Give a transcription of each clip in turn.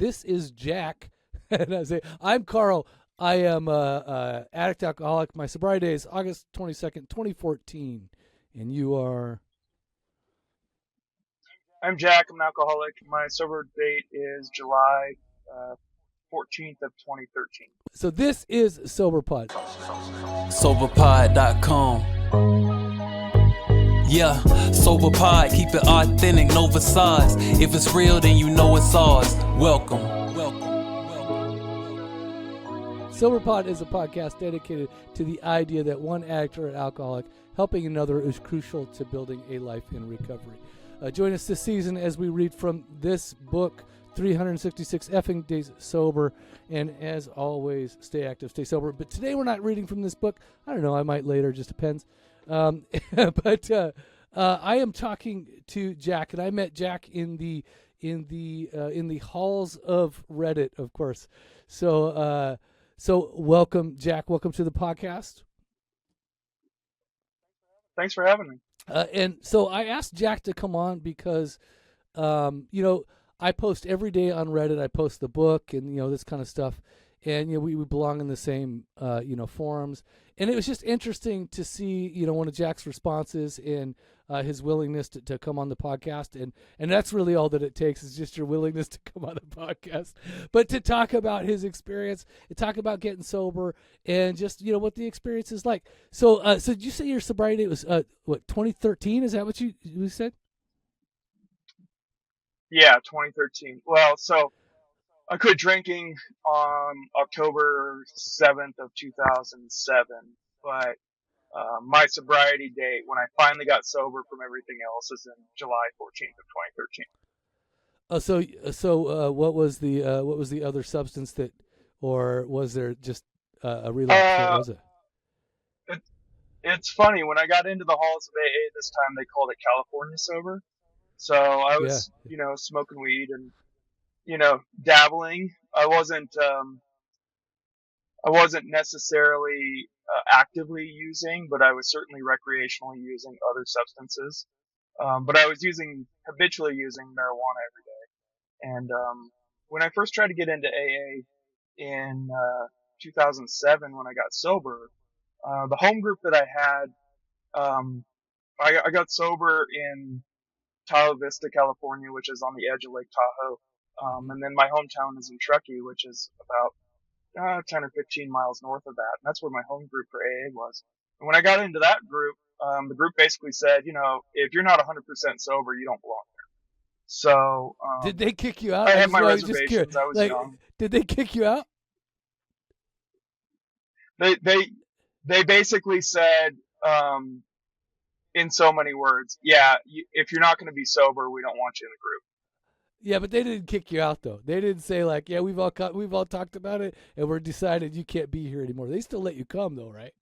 this is Jack. And I say, I'm Carl. I am a addict alcoholic. My sobriety day is August 22nd, 2014. And you are? I'm Jack. I'm an alcoholic. My sober date is July 14th of 2013. So this is SoberPod. Soberpod.com. Yeah, SoberPod, keep it authentic, no facades. If it's real, then you know it's ours. Welcome. SoberPod is a podcast dedicated to the idea that one addict or an alcoholic helping another is crucial to building a life in recovery. Join us this season as we read from this book, 366 Effing Days Sober. And as always, stay active, stay sober. But today we're not reading from this book. I don't know, I might later, just depends. But I am talking to Jack, and I met Jack in the halls of Reddit, of course. So welcome, Jack. Welcome to the podcast. Thanks for having me. And so I asked Jack to come on because, I post every day on Reddit. I post the book and, this kind of stuff. And, we belong in the same, forums. And it was just interesting to see, one of Jack's responses and his willingness to come on the podcast. And that's really all that it takes is just your willingness to come on the podcast. But to talk about his experience, to talk about getting sober and just, what the experience is like. So did you say your sobriety was, 2013? Is that what you said? Yeah, 2013. Well, so I quit drinking on October 7th of 2007, but my sobriety date, when I finally got sober from everything else, is in July 14th of 2013. So what was the other substance that, or was there just a relapse? What was it? It's funny, when I got into the halls of AA this time, they called it California sober. So I was, smoking weed and, dabbling. I wasn't necessarily actively using, but I was certainly recreationally using other substances. But I was habitually using marijuana every day. And when I first tried to get into AA in 2007, when I got sober, the home group that I had, I got sober in Tahoe Vista, California, which is on the edge of Lake Tahoe. And then my hometown is in Truckee, which is about 10 or 15 miles north of that. And that's where my home group for AA was. And when I got into that group, the group basically said, if you're not 100% sober, you don't belong there. So, did they kick you out? I had my reservations. I was young. Did they kick you out? They basically said, in so many words, if you're not going to be sober, we don't want you in the group. Yeah, but they didn't kick you out though. They didn't say like, yeah, we've all talked about it and we're decided you can't be here anymore. They still let you come though, right?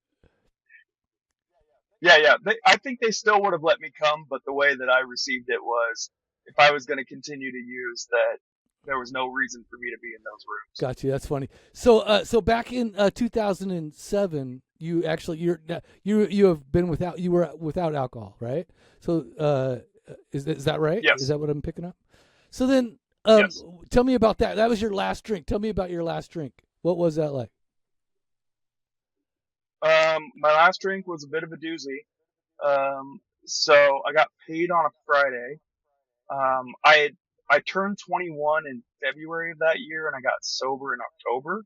Yeah. I think they still would have let me come, but the way that I received it was, if I was going to continue to use, that there was no reason for me to be in those rooms. Got you. That's funny. So back in 2007, you have been you were without alcohol, right? So is that right? Yes. Is that what I'm picking up? So then, yes. Tell me about that. That was your last drink. Tell me about your last drink. What was that like? My last drink was a bit of a doozy. So I got paid on a Friday. I turned 21 in February of that year, and I got sober in October.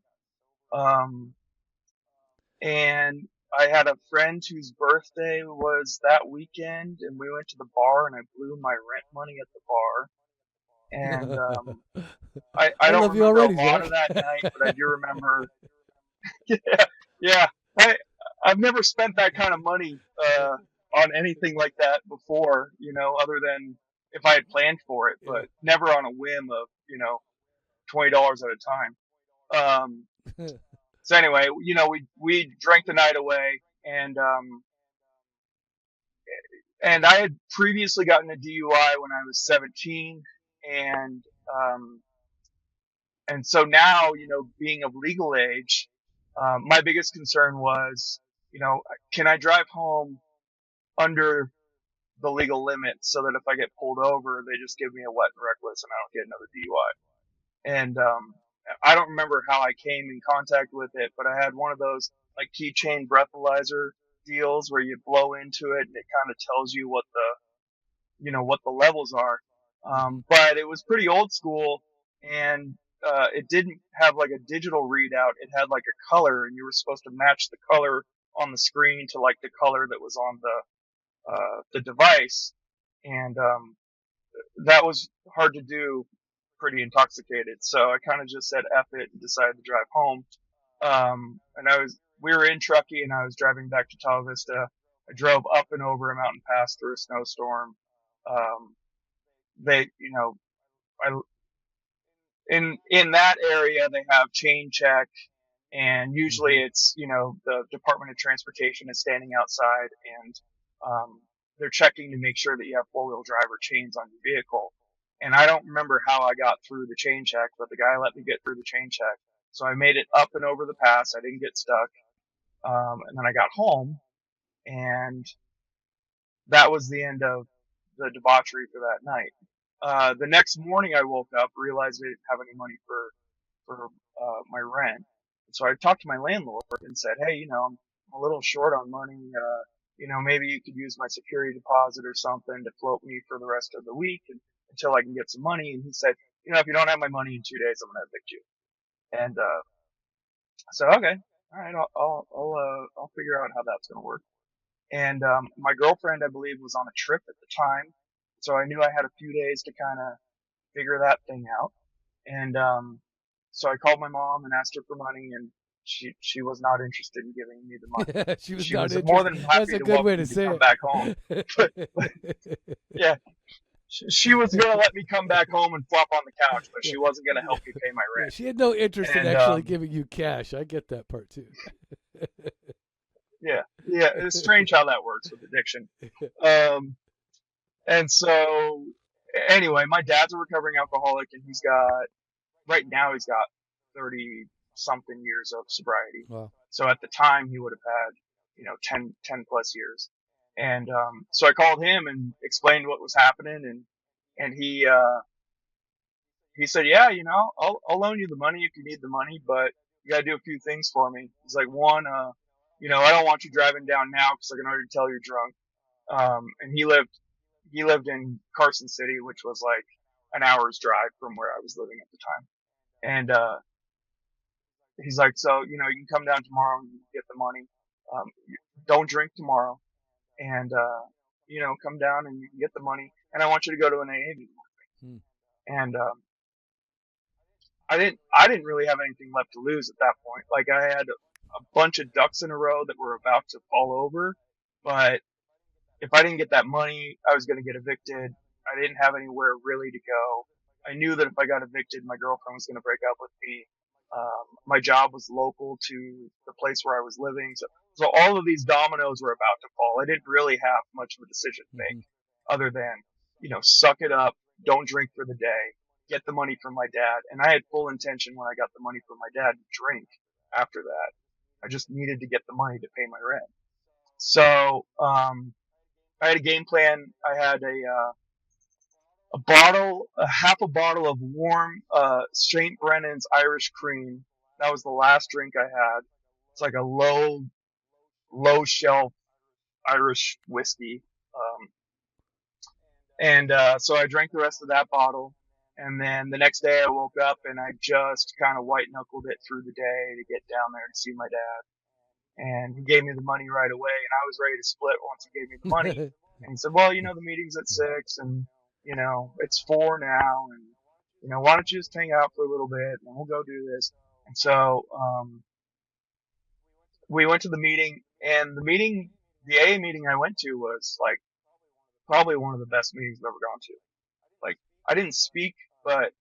And I had a friend whose birthday was that weekend, and we went to the bar, and I blew my rent money at the bar. And I don't remember already, a lot of that night, but I do remember. Yeah. I've never spent that kind of money on anything like that before, other than if I had planned for it, but never on a whim of, $20 at a time. So anyway, we drank the night away, and I had previously gotten a DUI when I was 17, and so now, being of legal age, my biggest concern was, can I drive home under the legal limit so that if I get pulled over, they just give me a wet and reckless and I don't get another DUI. And I don't remember how I came in contact with it, but I had one of those like keychain breathalyzer deals where you blow into it and it kind of tells you what what the levels are. But it was pretty old school, and it didn't have like a digital readout. It had like a color, and you were supposed to match the color on the screen to like the color that was on the device. And that was hard to do pretty intoxicated. So I kind of just said F it and decided to drive home. And we were in Truckee and I was driving back to Tahoe Vista. I drove up and over a mountain pass through a snowstorm. Um, they, you know, I, in that area, they have chain check, and usually it's, the Department of Transportation is standing outside and, they're checking to make sure that you have four-wheel drive or chains on your vehicle. And I don't remember how I got through the chain check, but the guy let me get through the chain check. So I made it up and over the pass. I didn't get stuck. And then I got home, and that was the end of the debauchery for that night. The next morning I woke up, realized I didn't have any money for my rent. So I talked to my landlord and said, hey, I'm a little short on money. Maybe you could use my security deposit or something to float me for the rest of the week until I can get some money. And he said, if you don't have my money in 2 days, I'm going to evict you. And, I said, okay, all right, I'll figure out how that's going to work. And, my girlfriend, I believe, was on a trip at the time. So I knew I had a few days to kind of figure that thing out. And, so I called my mom and asked her for money, and she was not interested in giving me the money. she was She not was interested. more than happy That's a to good welcome way me to to say come it. back home. But yeah, she was going to let me come back home and flop on the couch, but she wasn't going to help me pay my Yeah, rent. she had no interest in And, actually giving you cash. I get that part too. yeah, it's strange how that works with addiction. And so anyway, my dad's a recovering alcoholic, and right now he's got 30 something years of sobriety. Wow. So at the time he would have had, 10 plus years. And, so I called him and explained what was happening, and he said, yeah, I'll loan you the money if you need the money, but you gotta do a few things for me. He's like, one, I don't want you driving down now because I can already tell you're drunk. And he lived in Carson City, which was like an hour's drive from where I was living at the time. And, he's like, so, you can come down tomorrow and get the money. Don't drink tomorrow, and, come down and you can get the money. And I want you to go to an AA meeting with me. And, I didn't really have anything left to lose at that point. Like, I had a bunch of ducks in a row that were about to fall over, but if I didn't get that money, I was going to get evicted. I didn't have anywhere really to go. I knew that if I got evicted, my girlfriend was going to break up with me. My job was local to the place where I was living. So all of these dominoes were about to fall. I didn't really have much of a decision to make other than, suck it up, don't drink for the day, get the money from my dad. And I had full intention when I got the money from my dad to drink after that. I just needed to get the money to pay my rent. So, I had a game plan. I had half a bottle of warm, St. Brennan's Irish cream. That was the last drink I had. It's like a low shelf Irish whiskey. So I drank the rest of that bottle. And then the next day I woke up and I just kind of white knuckled it through the day to get down there to see my dad. And he gave me the money right away, and I was ready to split once he gave me the money. And he said, well, the meeting's at 6 and, it's 4 now. And, why don't you just hang out for a little bit and we'll go do this. And so, we went to the meeting, and the AA meeting I went to was like probably one of the best meetings I've ever gone to. Like, I didn't speak, but,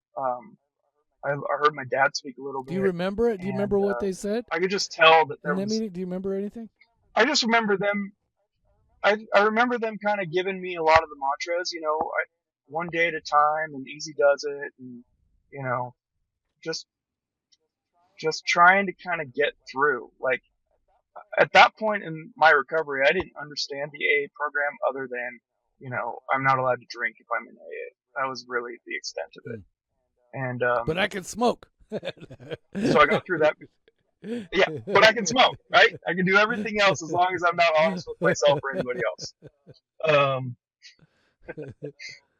I heard my dad speak a little bit. Do you remember it? Do you remember what they said? I could just tell that in that meeting? Do you remember anything? I just remember them. I remember them kind of giving me a lot of the mantras, one day at a time, and easy does it, and just trying to kind of get through. Like, at that point in my recovery, I didn't understand the AA program other than, I'm not allowed to drink if I'm in AA. That was really the extent of it. And But I can smoke. so I got through that. Yeah, but I can smoke, right? I can do everything else as long as I'm not honest with myself or anybody else. Um,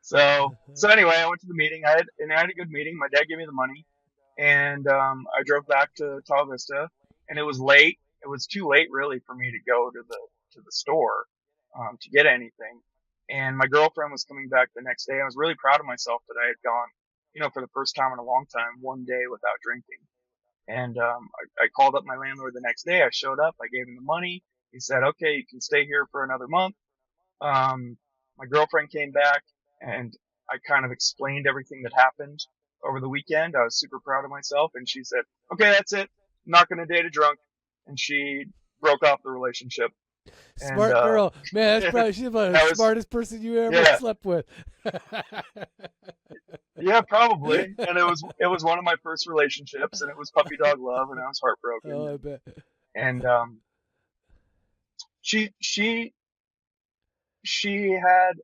so anyway, I went to the meeting. I had a good meeting. My dad gave me the money, and I drove back to Tahoe Vista, and it was late. It was too late, really, for me to go to the store to get anything. And my girlfriend was coming back the next day. I was really proud of myself that I had gone, for the first time in a long time, one day without drinking. And I called up my landlord the next day. I showed up. I gave him the money. He said, "Okay, you can stay here for another month." My girlfriend came back, and I kind of explained everything that happened over the weekend. I was super proud of myself, and she said, "Okay, that's it. I'm not going to date a drunk." And she broke off the relationship. And Smart girl, man. That's probably she's about the smartest person you ever slept with. Yeah, probably. And it was one of my first relationships, and it was puppy dog love, and I was heartbroken. Oh, I bet. And she had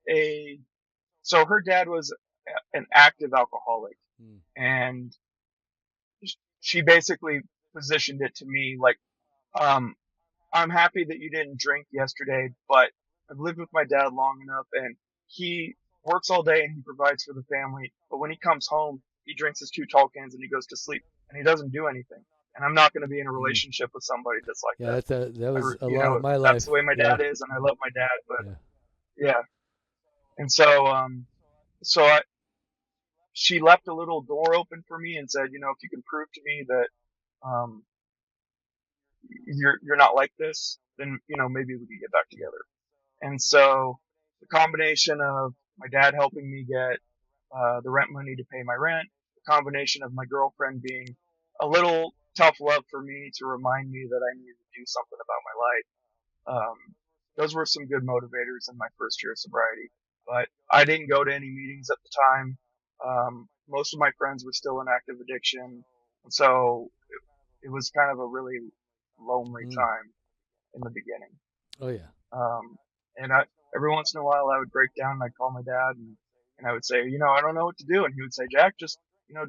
so her dad was an active alcoholic, and she basically positioned it to me like, I'm happy that you didn't drink yesterday, but I've lived with my dad long enough, and he works all day and he provides for the family. But when he comes home, he drinks his 2 tall cans and he goes to sleep, and he doesn't do anything. And I'm not going to be in a relationship with somebody that's like that. Yeah, that was a lot of my life. That's the way my dad is, and I love my dad, but yeah. And so, she left a little door open for me and said, if you can prove to me that, you're not like this, then, maybe we can get back together. And so the combination of my dad helping me get, the rent money to pay my rent, the combination of my girlfriend being a little tough love for me to remind me that I needed to do something about my life. Those were some good motivators in my first year of sobriety, but I didn't go to any meetings at the time. Most of my friends were still in active addiction. And so it was kind of a really lonely time in the beginning. Oh yeah. And every once in a while I would break down and I'd call my dad and I would say, I don't know what to do. And he would say, "Jack, just,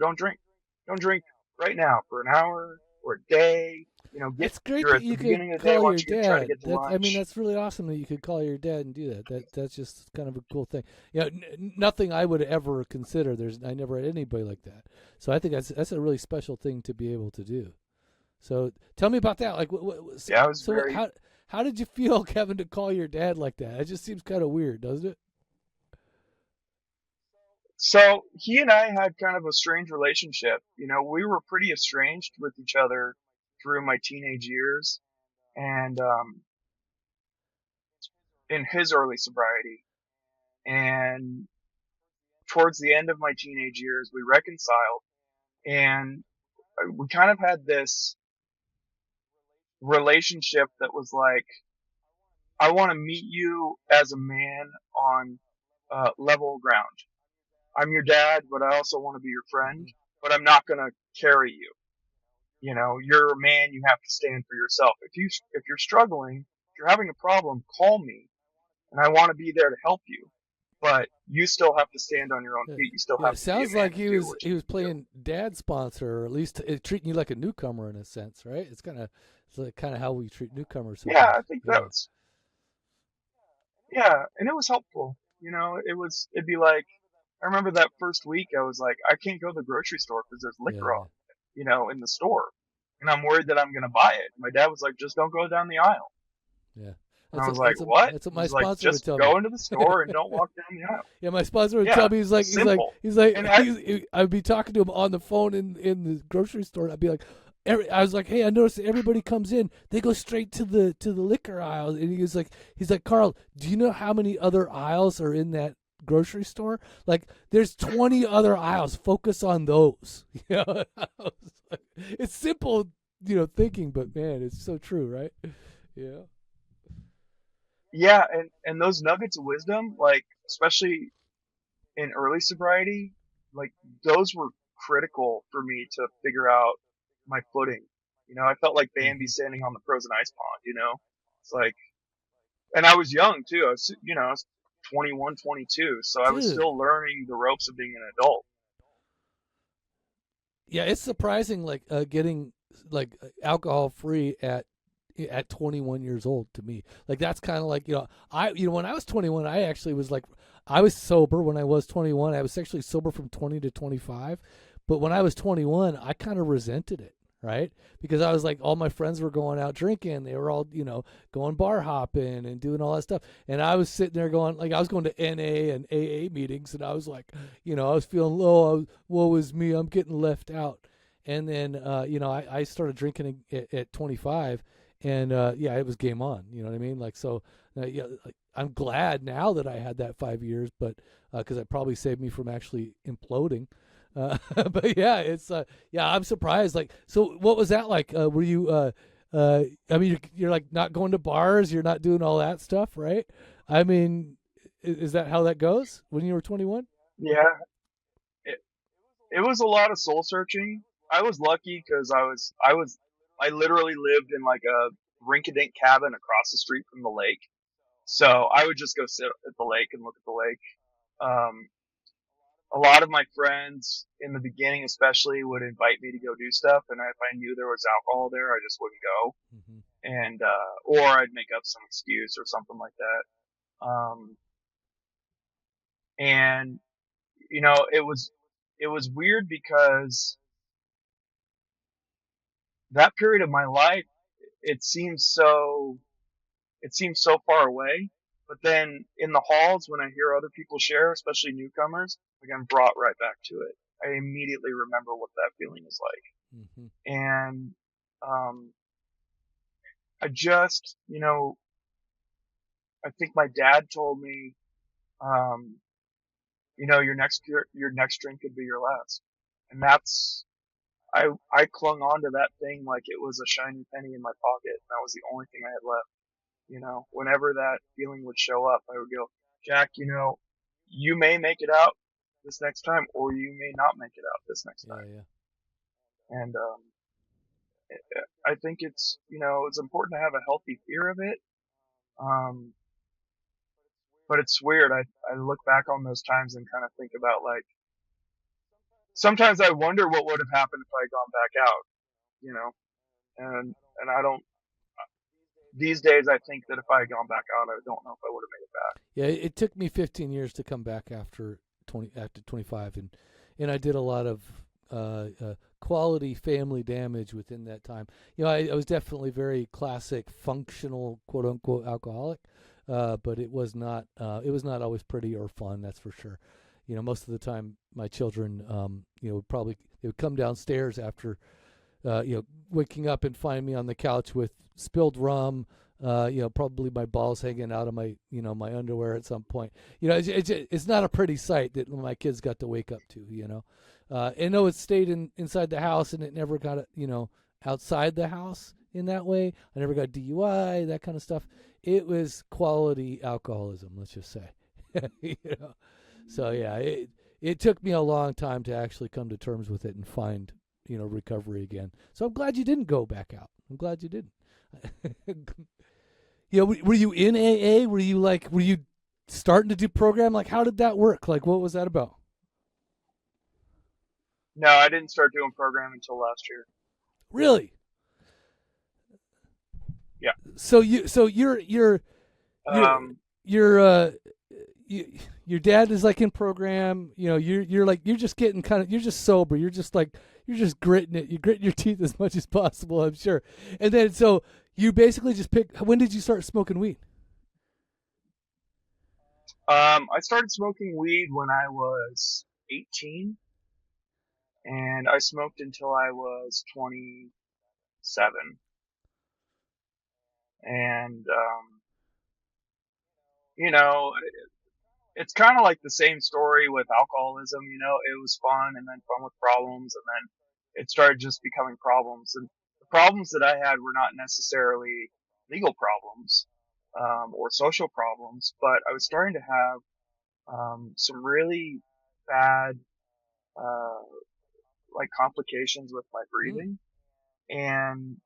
don't drink. Don't drink right now for an hour or a day. It's great that you could call your dad. That's really awesome that you could call your dad and do that. That's just kind of a cool thing. Nothing I would ever consider. I never had anybody like that. So I think that's a really special thing to be able to do. So tell me about that. Like, how did you feel, Kevin, to call your dad like that? It just seems kind of weird, doesn't it? So he and I had kind of a strange relationship. We were pretty estranged with each other through my teenage years, and in his early sobriety, and towards the end of my teenage years, we reconciled, and we kind of had this relationship that was like, I want to meet you as a man on level ground. I'm your dad, but I also want to be your friend, but I'm not going to carry you. You're a man, you have to stand for yourself. If you're struggling, if you're having a problem, call me, and I want to be there to help you. But you still have to stand on your own feet. You still have to. Sounds like he was playing dad sponsor, or at least treating you like a newcomer in a sense, right? It's kind of how we treat newcomers. Sometimes. Yeah, I think that was. Yeah, and it was helpful. It'd be like, I remember that first week I was like, I can't go to the grocery store because there's liquor on, in the store, and I'm worried that I'm gonna buy it. My dad was like, just don't go down the aisle. Yeah. And I was like, what? That's what my sponsor would tell me. Just go into the store and don't walk down the aisle. Yeah, my sponsor would tell me, he's like, I'd be talking to him on the phone in the grocery store, and I'd be like, I was like, hey, I noticed that everybody comes in, they go straight to the liquor aisle, and he's like, Carl, do you know how many other aisles are in that grocery store? Like, there's 20 other aisles. Focus on those. It's simple, thinking, but man, it's so true, right? Yeah. Yeah, and those nuggets of wisdom, like, especially in early sobriety, like, those were critical for me to figure out my footing. I felt like Bambi standing on the frozen ice pond, It's like, and I was young too. I was 21, 22, so I was still learning the ropes of being an adult. Yeah, it's surprising, like getting like alcohol free at 21 years old to me. Like that's kind of like when I was 21, I actually was like I was sober when I was 21. I was actually sober from 20 to 25, but when I was 21, I kind of resented it. Right, because I was like, all my friends were going out drinking. They were all, going bar hopping and doing all that stuff. And I was sitting there going, like, I was going to NA and AA meetings, and I was like, I was feeling low. Woe is me, I'm getting left out. And then, I started drinking at 25, and yeah, it was game on. You know what I mean? Like, so, yeah, like, I'm glad now that I had that 5 years, but because it probably saved me from actually imploding. But yeah, it's yeah, I'm surprised. Like, so what was that like? Were you I mean, you're like not going to bars, you're not doing all that stuff, right? I mean, is that how that goes when you were 21? Yeah, it, it was a lot of soul searching. I was lucky because I literally lived in like a rink-a-dink cabin across the street from the lake. So I would just go sit at the lake and look at the lake. Um, a lot of my friends in the beginning, especially, would invite me to go do stuff, and if I knew there was alcohol there, I just wouldn't go, Mm-hmm. and or I'd make up some excuse or something like that. And it was weird because that period of my life, it seems so it seems so far away. But then in the halls, when I hear other people share, especially newcomers, like I'm brought right back to it. I immediately remember what that feeling is like. Mm-hmm. And, um, I just, I think my dad told me, um, your next drink could be your last. And I clung on to that thing like it was a shiny penny in my pocket. And that was the only thing I had left. Whenever that feeling would show up, I would go, Jack, you may make it out this next time, or you may not make it out this next Yeah, time. yeah. And, I think it's important to have a healthy fear of it. Um, but it's weird. I look back on those times and kind of think about like, sometimes I wonder what would have happened if I had gone back out, you know, and I don't, these days I think that if I had gone back out, I don't know if I would have made it back. Yeah, it took me 15 years to come back after 25, and I did a lot of quality family damage within that time. I was definitely very classic functional quote unquote alcoholic, but it was not always pretty or fun. That's for sure. Most of the time, my children, they would come downstairs after waking up and find me on the couch with spilled rum, probably my balls hanging out of my underwear at some point. It's not a pretty sight that my kids got to wake up to. And though it stayed inside the house and it never got, outside the house in that way, I never got DUI, that kind of stuff. It was quality alcoholism, let's just say. you know. So yeah, it took me a long time to actually come to terms with it and find recovery again. So I'm glad you didn't go back out. I'm glad you didn't. Were you in AA? Were you starting to do program? Like, how did that work? Like, what was that about? No, I didn't start doing programming until last year. Really? Yeah. So you're Um, you're your dad is like in program. You're just getting you're just sober. You're just gritting it. You're gritting your teeth as much as possible, I'm sure. And then so you basically just pick. When did you start smoking weed? I started smoking weed when I was 18, and I smoked until I was 27. And, you know, it's kind of like the same story with alcoholism. It was fun and then fun with problems, and then it started just becoming problems. And the problems that I had were not necessarily legal problems, or social problems, but I was starting to have, some really bad, uh, like complications with my Mm. breathing. And,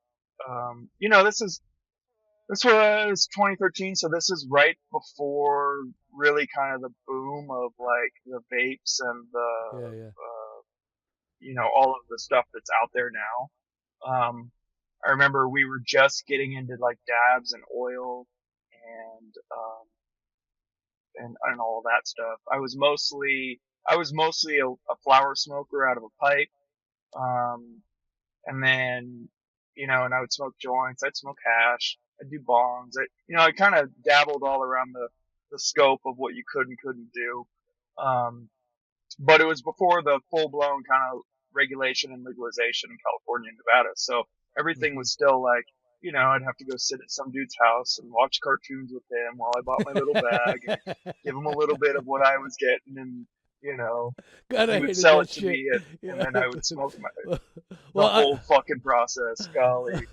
this was 2013, so this is right before really kind of the boom of like the vapes and the Yeah, yeah. all of the stuff that's out there now. I remember we were just getting into like dabs and oil and, and all that stuff. I was mostly a flower smoker out of a pipe. Um, and then, and I would smoke joints. I'd smoke hash. I'd do bongs. I kind of dabbled all around the scope of what you could and couldn't do. Um, but it was before the full blown kind of regulation and legalization in California and Nevada. So everything was still like, I'd have to go sit at some dude's house and watch cartoons with him while I bought my little bag and give him a little bit of what I was getting, and God, I he would hated sell that it to shit. me, and then I would smoke the Well, whole fucking process. Golly.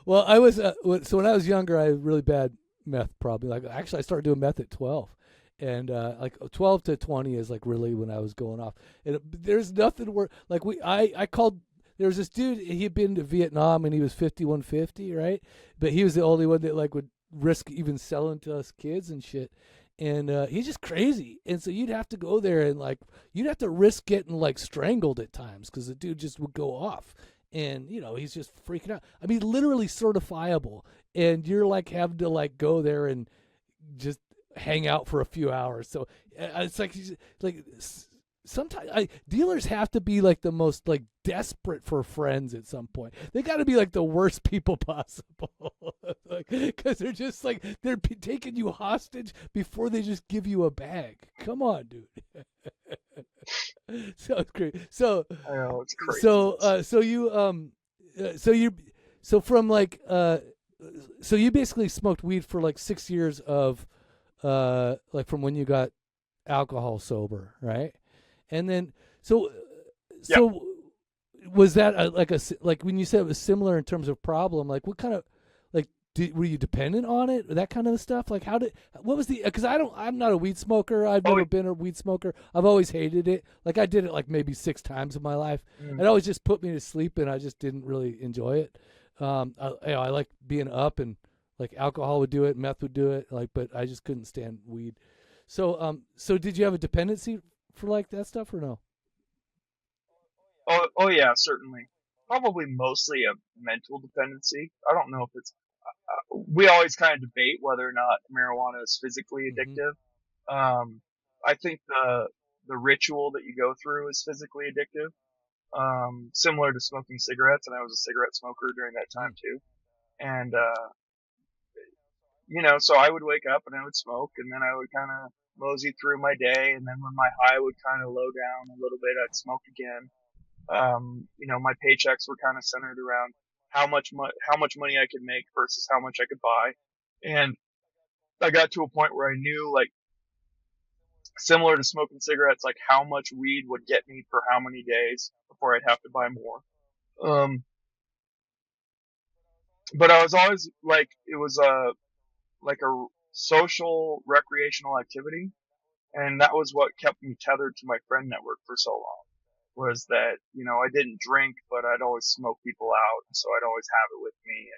Well, I was so when I was younger, I had really bad meth. Probably like actually, I started doing meth at 12, and like 12 to 20 is like really when I was going off. And there's nothing where like I called. There was this dude. He'd been to Vietnam and he was 5150, right? But he was the only one that like would risk even selling to us kids and shit. And he's just crazy. And so you'd have to go there and like you'd have to risk getting like strangled at times because the dude just would go off. And he's just freaking out. I mean, literally certifiable. And you're like having to like go there and just hang out for a few hours. So it's like sometimes dealers have to be like the most like desperate for friends at some point. They got to be like the worst people possible, like because they're just like they're taking you hostage before they just give you a bag. Come on, dude. So it's great. So I know, it's crazy. So from like so you basically smoked weed for like 6 years of like from when you got alcohol sober, right? And then so was that like when you said it was similar in terms of problem, like what kind of like were you dependent on it, or that kind of stuff? Like what was the, because I'm not a weed smoker. I've never been a weed smoker. I've always hated it. Like I did it like maybe 6 times in my life. It always just put me to sleep and I just didn't really enjoy it. I like being up, and like alcohol would do it, meth would do it, like, but I just couldn't stand weed. So so did you have a dependency for like that stuff or no? Oh yeah, certainly. Probably mostly a mental dependency. I don't know if it's. We always kind of debate whether or not marijuana is physically addictive. I think the ritual that you go through is physically addictive. Similar to smoking cigarettes, and I was a cigarette smoker during that time too. And so I would wake up and I would smoke, and then I would kind of mosey through my day, and then when my high would kind of low down a little bit, I'd smoke again. My paychecks were kind of centered around how much money I could make versus how much I could buy. And I got to a point where I knew, like, similar to smoking cigarettes, like how much weed would get me for how many days before I'd have to buy more. But I was always like, it was like a social recreational activity. And that was what kept me tethered to my friend network for so long. Was that, I didn't drink, but I'd always smoke people out, and so I'd always have it with me,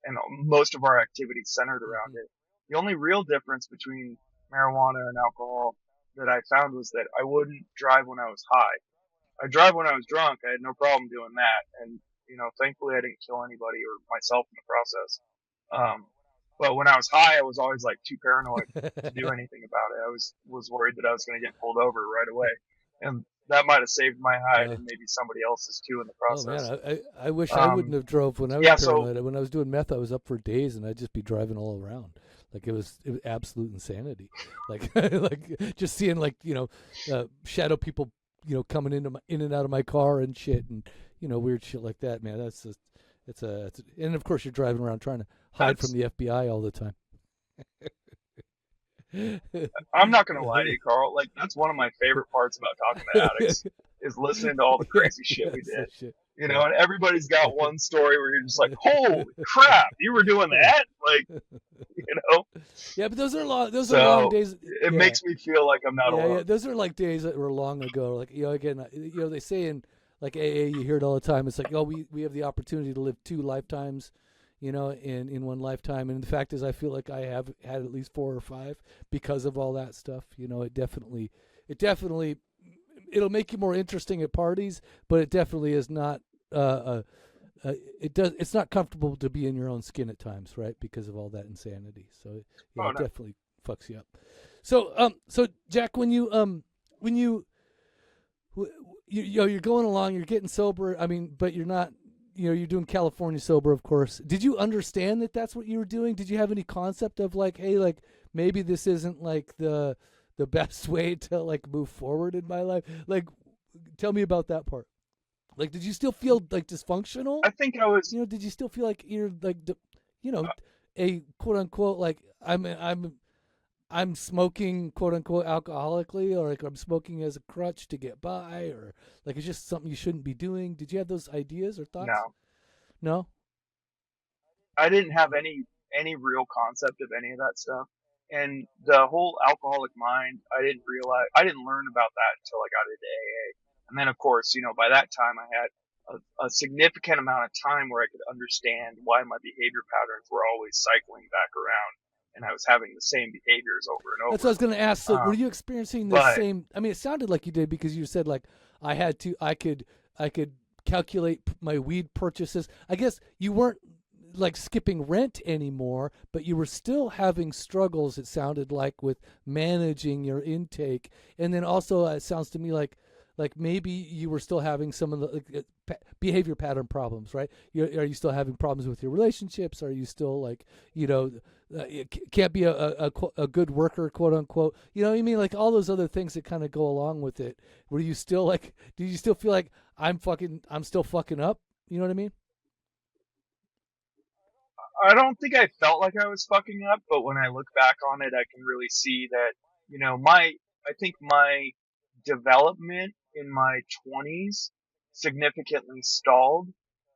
and most of our activities centered around it. The only real difference between marijuana and alcohol that I found was that I wouldn't drive when I was high. I'd drive when I was drunk. I had no problem doing that, and, thankfully I didn't kill anybody or myself in the process. But when I was high, I was always like too paranoid to do anything about it. I was worried that I was going to get pulled over right away. And that might have saved my hide and maybe somebody else's too in the process. Oh man, I wish I wouldn't have drove when I was paranoid. When I was doing meth, I was up for days and I'd just be driving all around. Like it was absolute insanity. Like like just seeing like shadow people coming in and out of my car and shit, and weird shit like that. Man, that's just it's and of course you're driving around trying to hide from the FBI all the time. I'm not gonna lie to you, Carl. Like that's one of my favorite parts about talking to addicts is listening to all the crazy shit we did. And everybody's got one story where you're just like, "Holy crap, you were doing that!" Like, Yeah, but those are long. Those are long days. It makes me feel like I'm not alone. Yeah, those are like days that were long ago. Like again, they say in like AA, you hear it all the time. It's like, oh, we have the opportunity to live 2 lifetimes. In one lifetime. And the fact is, I feel like I have had at least 4 or 5 because of all that stuff. It definitely it'll make you more interesting at parties, but it definitely is not. It's not comfortable to be in your own skin at times, right? Because of all that insanity. So yeah, Oh it no. definitely fucks you up. So Jack, when you you're going along, you're getting sober. I mean, but you're not. You're doing California sober, of course. Did you understand that that's what you were doing? Did you have any concept of like, hey, like maybe this isn't like the best way to like move forward in my life? Like, tell me about that part. Like, did you still feel like dysfunctional? I think I was. Did you still feel like you're like, a quote unquote like I'm smoking quote unquote alcoholically, or like I'm smoking as a crutch to get by, or like it's just something you shouldn't be doing? Did you have those ideas or thoughts? No, No. I didn't have any real concept of any of that stuff. And the whole alcoholic mind, I didn't learn about that until I got into AA. And then, of course, by that time I had a significant amount of time where I could understand why my behavior patterns were always cycling back around, and I was having the same behaviors over and That's what I over. was going to ask. So, were Um, you experiencing the but same? I mean, it sounded like you did because you said like I could calculate my weed purchases. I guess you weren't like skipping rent anymore, but you were still having struggles. It sounded like with managing your intake, and then also it sounds to me like maybe you were still having some of the behavior pattern problems, right? Are you still having problems with your relationships? Are you still like, can't be a good worker, quote unquote? You know what I mean? Like all those other things that kind of go along with it. Were you still like, did you still feel like I'm still fucking up? You know what I mean? I don't think I felt like I was fucking up, but when I look back on it, I can really see that, I think my development in my 20s significantly stalled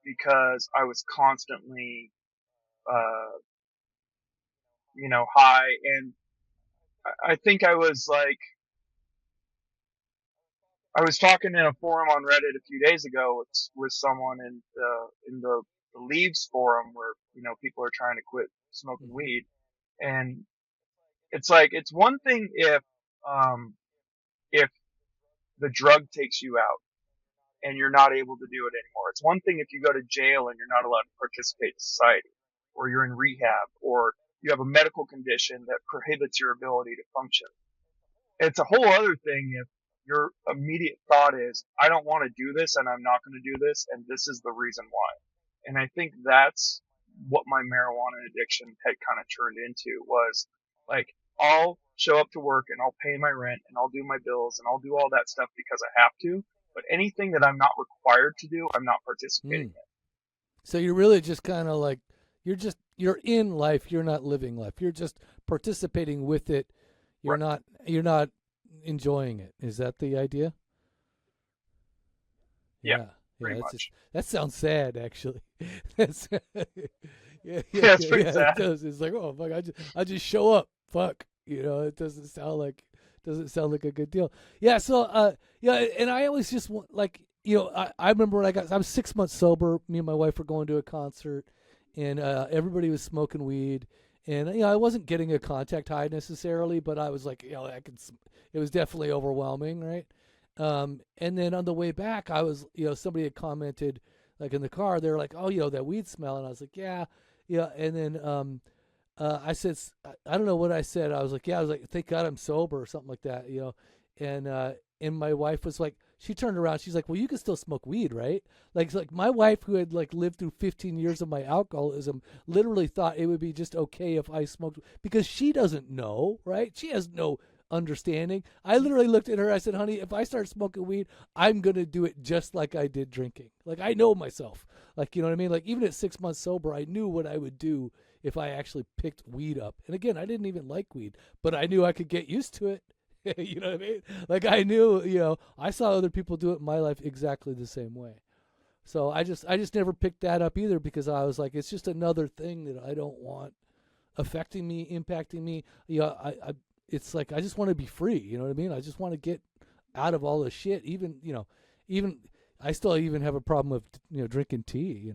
because I was constantly, uh, high. And I think I was talking in a forum on Reddit a few days ago with someone in the Leaves forum where, people are trying to quit smoking Mm-hmm. weed. And it's like, it's one thing if the drug takes you out and you're not able to do it anymore. It's one thing if you go to jail and you're not allowed to participate in society, or you're in rehab, or you have a medical condition that prohibits your ability to function. It's a whole other thing if your immediate thought is, I don't want to do this and I'm not going to do this, and this is the reason why. And I think that's what my marijuana addiction had kind of turned into, was like, I'll show up to work and I'll pay my rent and I'll do my bills and I'll do all that stuff because I have to. But anything that I'm not required to do, I'm not participating Mm. So you're really just kind of like you're in life. You're not living life. You're just participating with it. in. Right. You're not enjoying it. Is that the idea? Yeah, Yeah, yeah. pretty That's just much. that sounds sad, actually. That's yeah, Yeah, it's pretty yeah. It sad. does. It's like, oh fuck, I just show up. Fuck, it doesn't sound like a good deal. Yeah. So yeah, and I always just want like I remember when I was 6 months sober. Me and my wife were going to a concert, and everybody was smoking weed. And I wasn't getting a contact high necessarily, but I was like, it was definitely overwhelming, right? And then on the way back, I was, somebody had commented, like in the car, they were like, "Oh, that weed smell," and I was like, "Yeah, yeah." And then I said, I don't know what I said. I was like, "Yeah," I was like, "Thank God I'm sober," or something like that. And my wife was like, she turned around, she's like, "Well, you can still smoke weed, right?" Like my wife, who had like lived through 15 years of my alcoholism, literally thought it would be just okay if I smoked, because she doesn't know, right? She has no understanding. I literally looked at her. I said, "Honey, if I start smoking weed, I'm gonna do it just like I did drinking. Like I know myself. Like you know what I mean. Like even at 6 months sober, I knew what I would do if I actually picked weed up. And again, I didn't even like weed, but I knew I could get used to it." You know what I mean? Like I knew, I saw other people do it in my life exactly the same way. So I just never picked that up either, because I was like, it's just another thing that I don't want affecting me, impacting me. It's like I just want to be free. You know what I mean? I just want to get out of all this shit. Even I still even have a problem with drinking tea.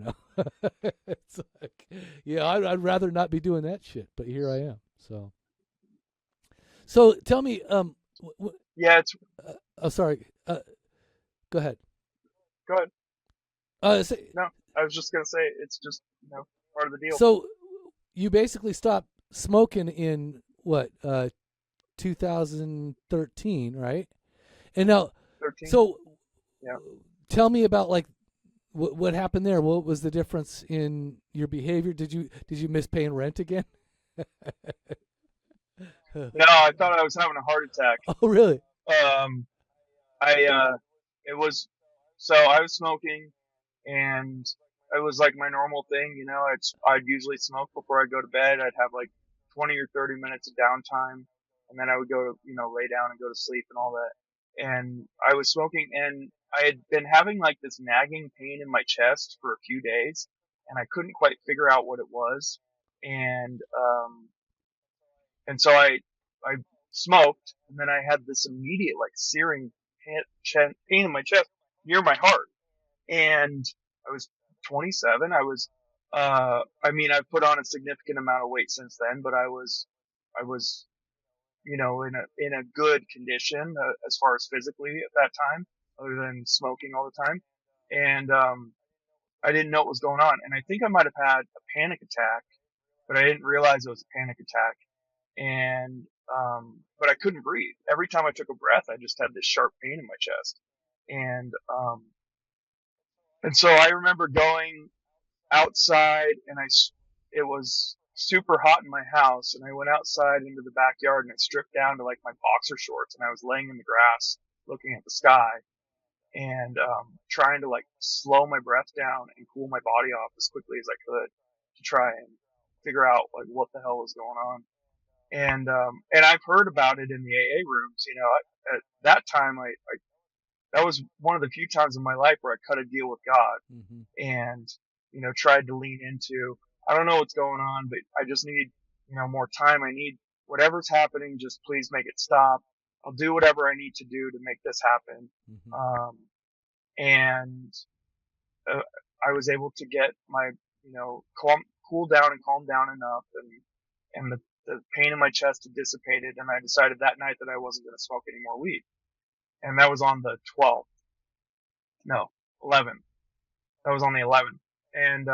It's like, I'd rather not be doing that shit, but here I am. So tell me, Yeah, it's oh, sorry. Go ahead. Go ahead. So, No, I was just gonna say it's just part of the deal. so you basically stopped smoking in what 2013, right? And now, 13. so Yeah. tell me about like what happened there. What was the difference in your behavior? Did you miss paying rent again? No, I thought I was having a heart attack. Oh, really? Um, it was, so I was smoking, and it was like my normal thing, I'd usually smoke before I go to bed. I'd have like 20 or 30 minutes of downtime, and then I would go, lay down and go to sleep and all that. And I was smoking, and I had been having like this nagging pain in my chest for a few days, and I couldn't quite figure out what it was. And, so I smoked, and then I had this immediate like searing pain in my chest near my heart. And I was 27. I've put on a significant amount of weight since then, but I was, in a good condition, as far as physically at that time, other than smoking all the time. And, I didn't know what was going on. And I think I might have had a panic attack, but I didn't realize it was a panic attack. And, but I couldn't breathe. Every time I took a breath, I just had this sharp pain in my chest. And, so I remember going outside, and it was super hot in my house, and I went outside into the backyard, and I stripped down to like my boxer shorts, and I was laying in the grass looking at the sky, and trying to like slow my breath down and cool my body off as quickly as I could to try and figure out like what the hell was going on. And I've heard about it in the AA rooms. At that time, that was one of the few times in my life where I cut a deal with God, Mm-hmm. and tried to lean into, I don't know what's going on, but I just need more time. I need whatever's happening, just please make it stop. I'll do whatever I need to do to make this happen. Mm-hmm. And I was able to get my cool down and calm down enough, and the pain in my chest had dissipated, and I decided that night that I wasn't going to smoke any more weed. And that was on the 12th. No, 11th. That was on the 11th. And,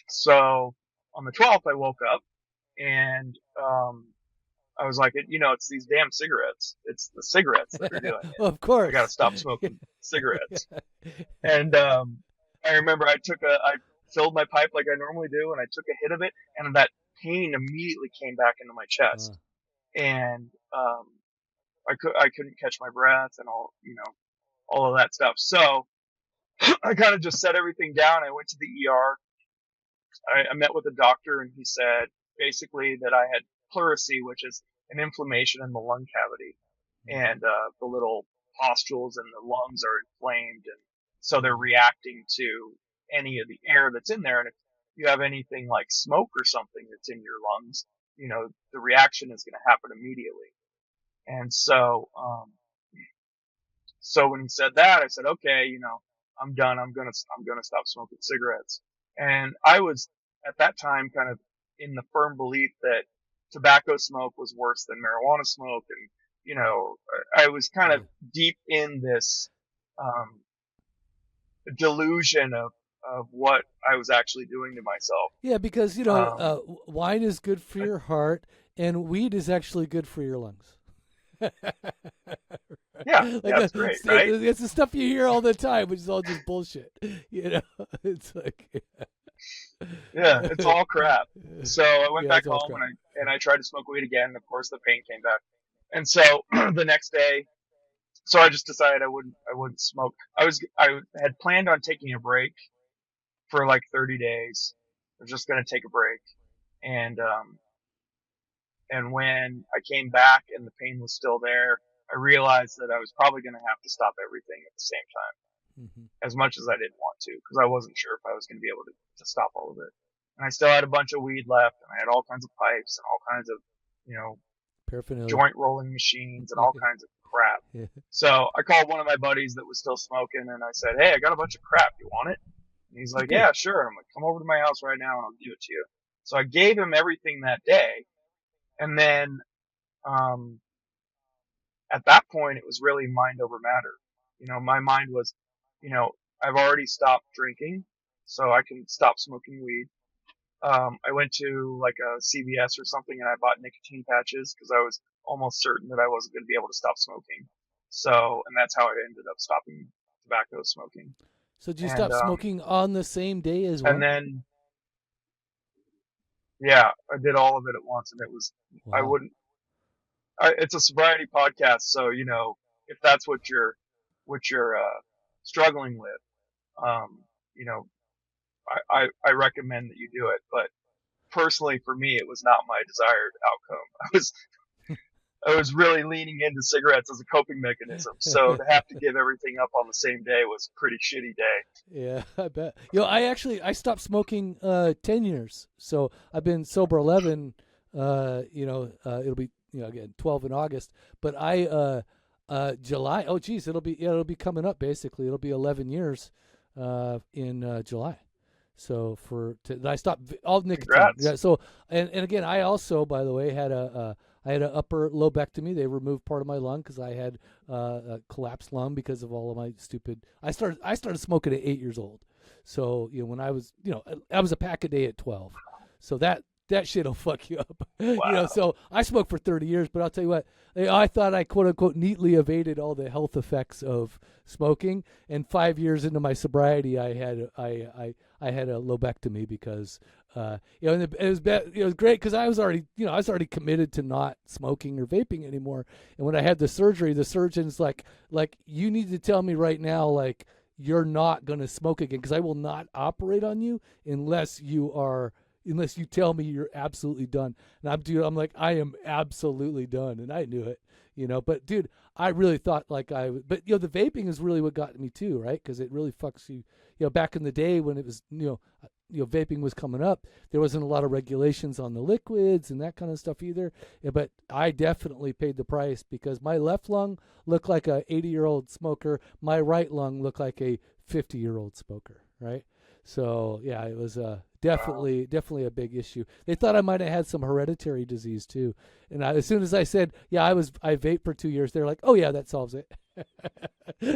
so on the 12th, I woke up, and, I was like, it's these damn cigarettes. It's the cigarettes that are doing it. Of course. I gotta stop smoking cigarettes. And, I remember I filled my pipe like I normally do, and I took a hit of it, and that pain immediately came back into my chest. And, I couldn't catch my breath and all of that stuff. So I kind of just set everything down. I went to the ER. I met with a doctor, and he said basically that I had pleurisy, which is an inflammation in the lung cavity, and the little pustules in the lungs are inflamed, and so they're reacting to any of the air that's in there. And if you have anything like smoke or something that's in your lungs, the reaction is going to happen immediately. And so, so when he said that, I said, okay, I'm done. I'm gonna stop smoking cigarettes. And I was at that time kind of in the firm belief that tobacco smoke was worse than marijuana smoke. And, I was kind of deep in this, delusion of what I was actually doing to myself. Yeah, because wine is good for your heart, and weed is actually good for your lungs. Yeah, that's great, right? It's the stuff you hear all the time, which is all just bullshit. It's like, yeah, it's all crap. So I went back home, crap. and I tried to smoke weed again. And of course, the pain came back. And so the next day, so I just decided I wouldn't smoke. I had planned on taking a break for like 30 days. I was just going to take a break. And when I came back and the pain was still there, I realized that I was probably going to have to stop everything at the same time, as much as I didn't want to, because I wasn't sure if I was going to be able to stop all of it. And I still had a bunch of weed left, and I had all kinds of pipes and all kinds of, paraphernalia, joint rolling machines and all kinds of crap. Yeah. So I called one of my buddies that was still smoking, and I said, hey, I got a bunch of crap. You want it? And he's like, yeah, sure. I'm like, come over to my house right now and I'll give it to you. So I gave him everything that day. And then, at that point, it was really mind over matter. My mind was, I've already stopped drinking, so I can stop smoking weed. I went to like a CVS or something and I bought nicotine patches because I was almost certain that I wasn't going to be able to stop smoking. So, and that's how I ended up stopping tobacco smoking. So did you And, stop smoking on the same day as and well? then, yeah, I did all of it at once and it was, I Wow. wouldn't, it's a sobriety podcast. So, if that's what you're, struggling with, um, you know, I recommend that you do it. But personally, for me, it was not my desired outcome. I was really leaning into cigarettes as a coping mechanism. So to have to give everything up on the same day was a pretty shitty day. Yeah, I bet. I stopped smoking 10 years. So I've been sober 11. It'll be again 12 in August. But July. Oh, geez, it'll be coming up. Basically, it'll be 11 years in July. So I stopped all nicotine. Congrats. Yeah. So and again, I also, by the way, I had an upper lobectomy. They removed part of my lung because I had a collapsed lung because of all of my stupid. I started smoking at 8 years old. So when I was I was a pack a day at 12. So that shit'll fuck you up. Wow. So I smoked for 30 years, but I'll tell you what, I thought I quote unquote neatly evaded all the health effects of smoking. And 5 years into my sobriety, I had a lobectomy because and it was great because I was already committed to not smoking or vaping anymore. And when I had the surgery, the surgeon's like you need to tell me right now, like, you're not going to smoke again because I will not operate on you unless you tell me you're absolutely done. And I'm like, I am absolutely done. And I knew it, but dude, I really thought but the vaping is really what got me too, right? Cause it really fucks you, back in the day when it was, vaping was coming up, there wasn't a lot of regulations on the liquids and that kind of stuff either. But I definitely paid the price because my left lung looked like a 80-year-old smoker. My right lung looked like a 50-year-old smoker, right? So yeah, it was definitely a big issue. They thought I might have had some hereditary disease too, and as soon as I said, yeah, I vaped for 2 years, they're like, oh yeah, that solves it.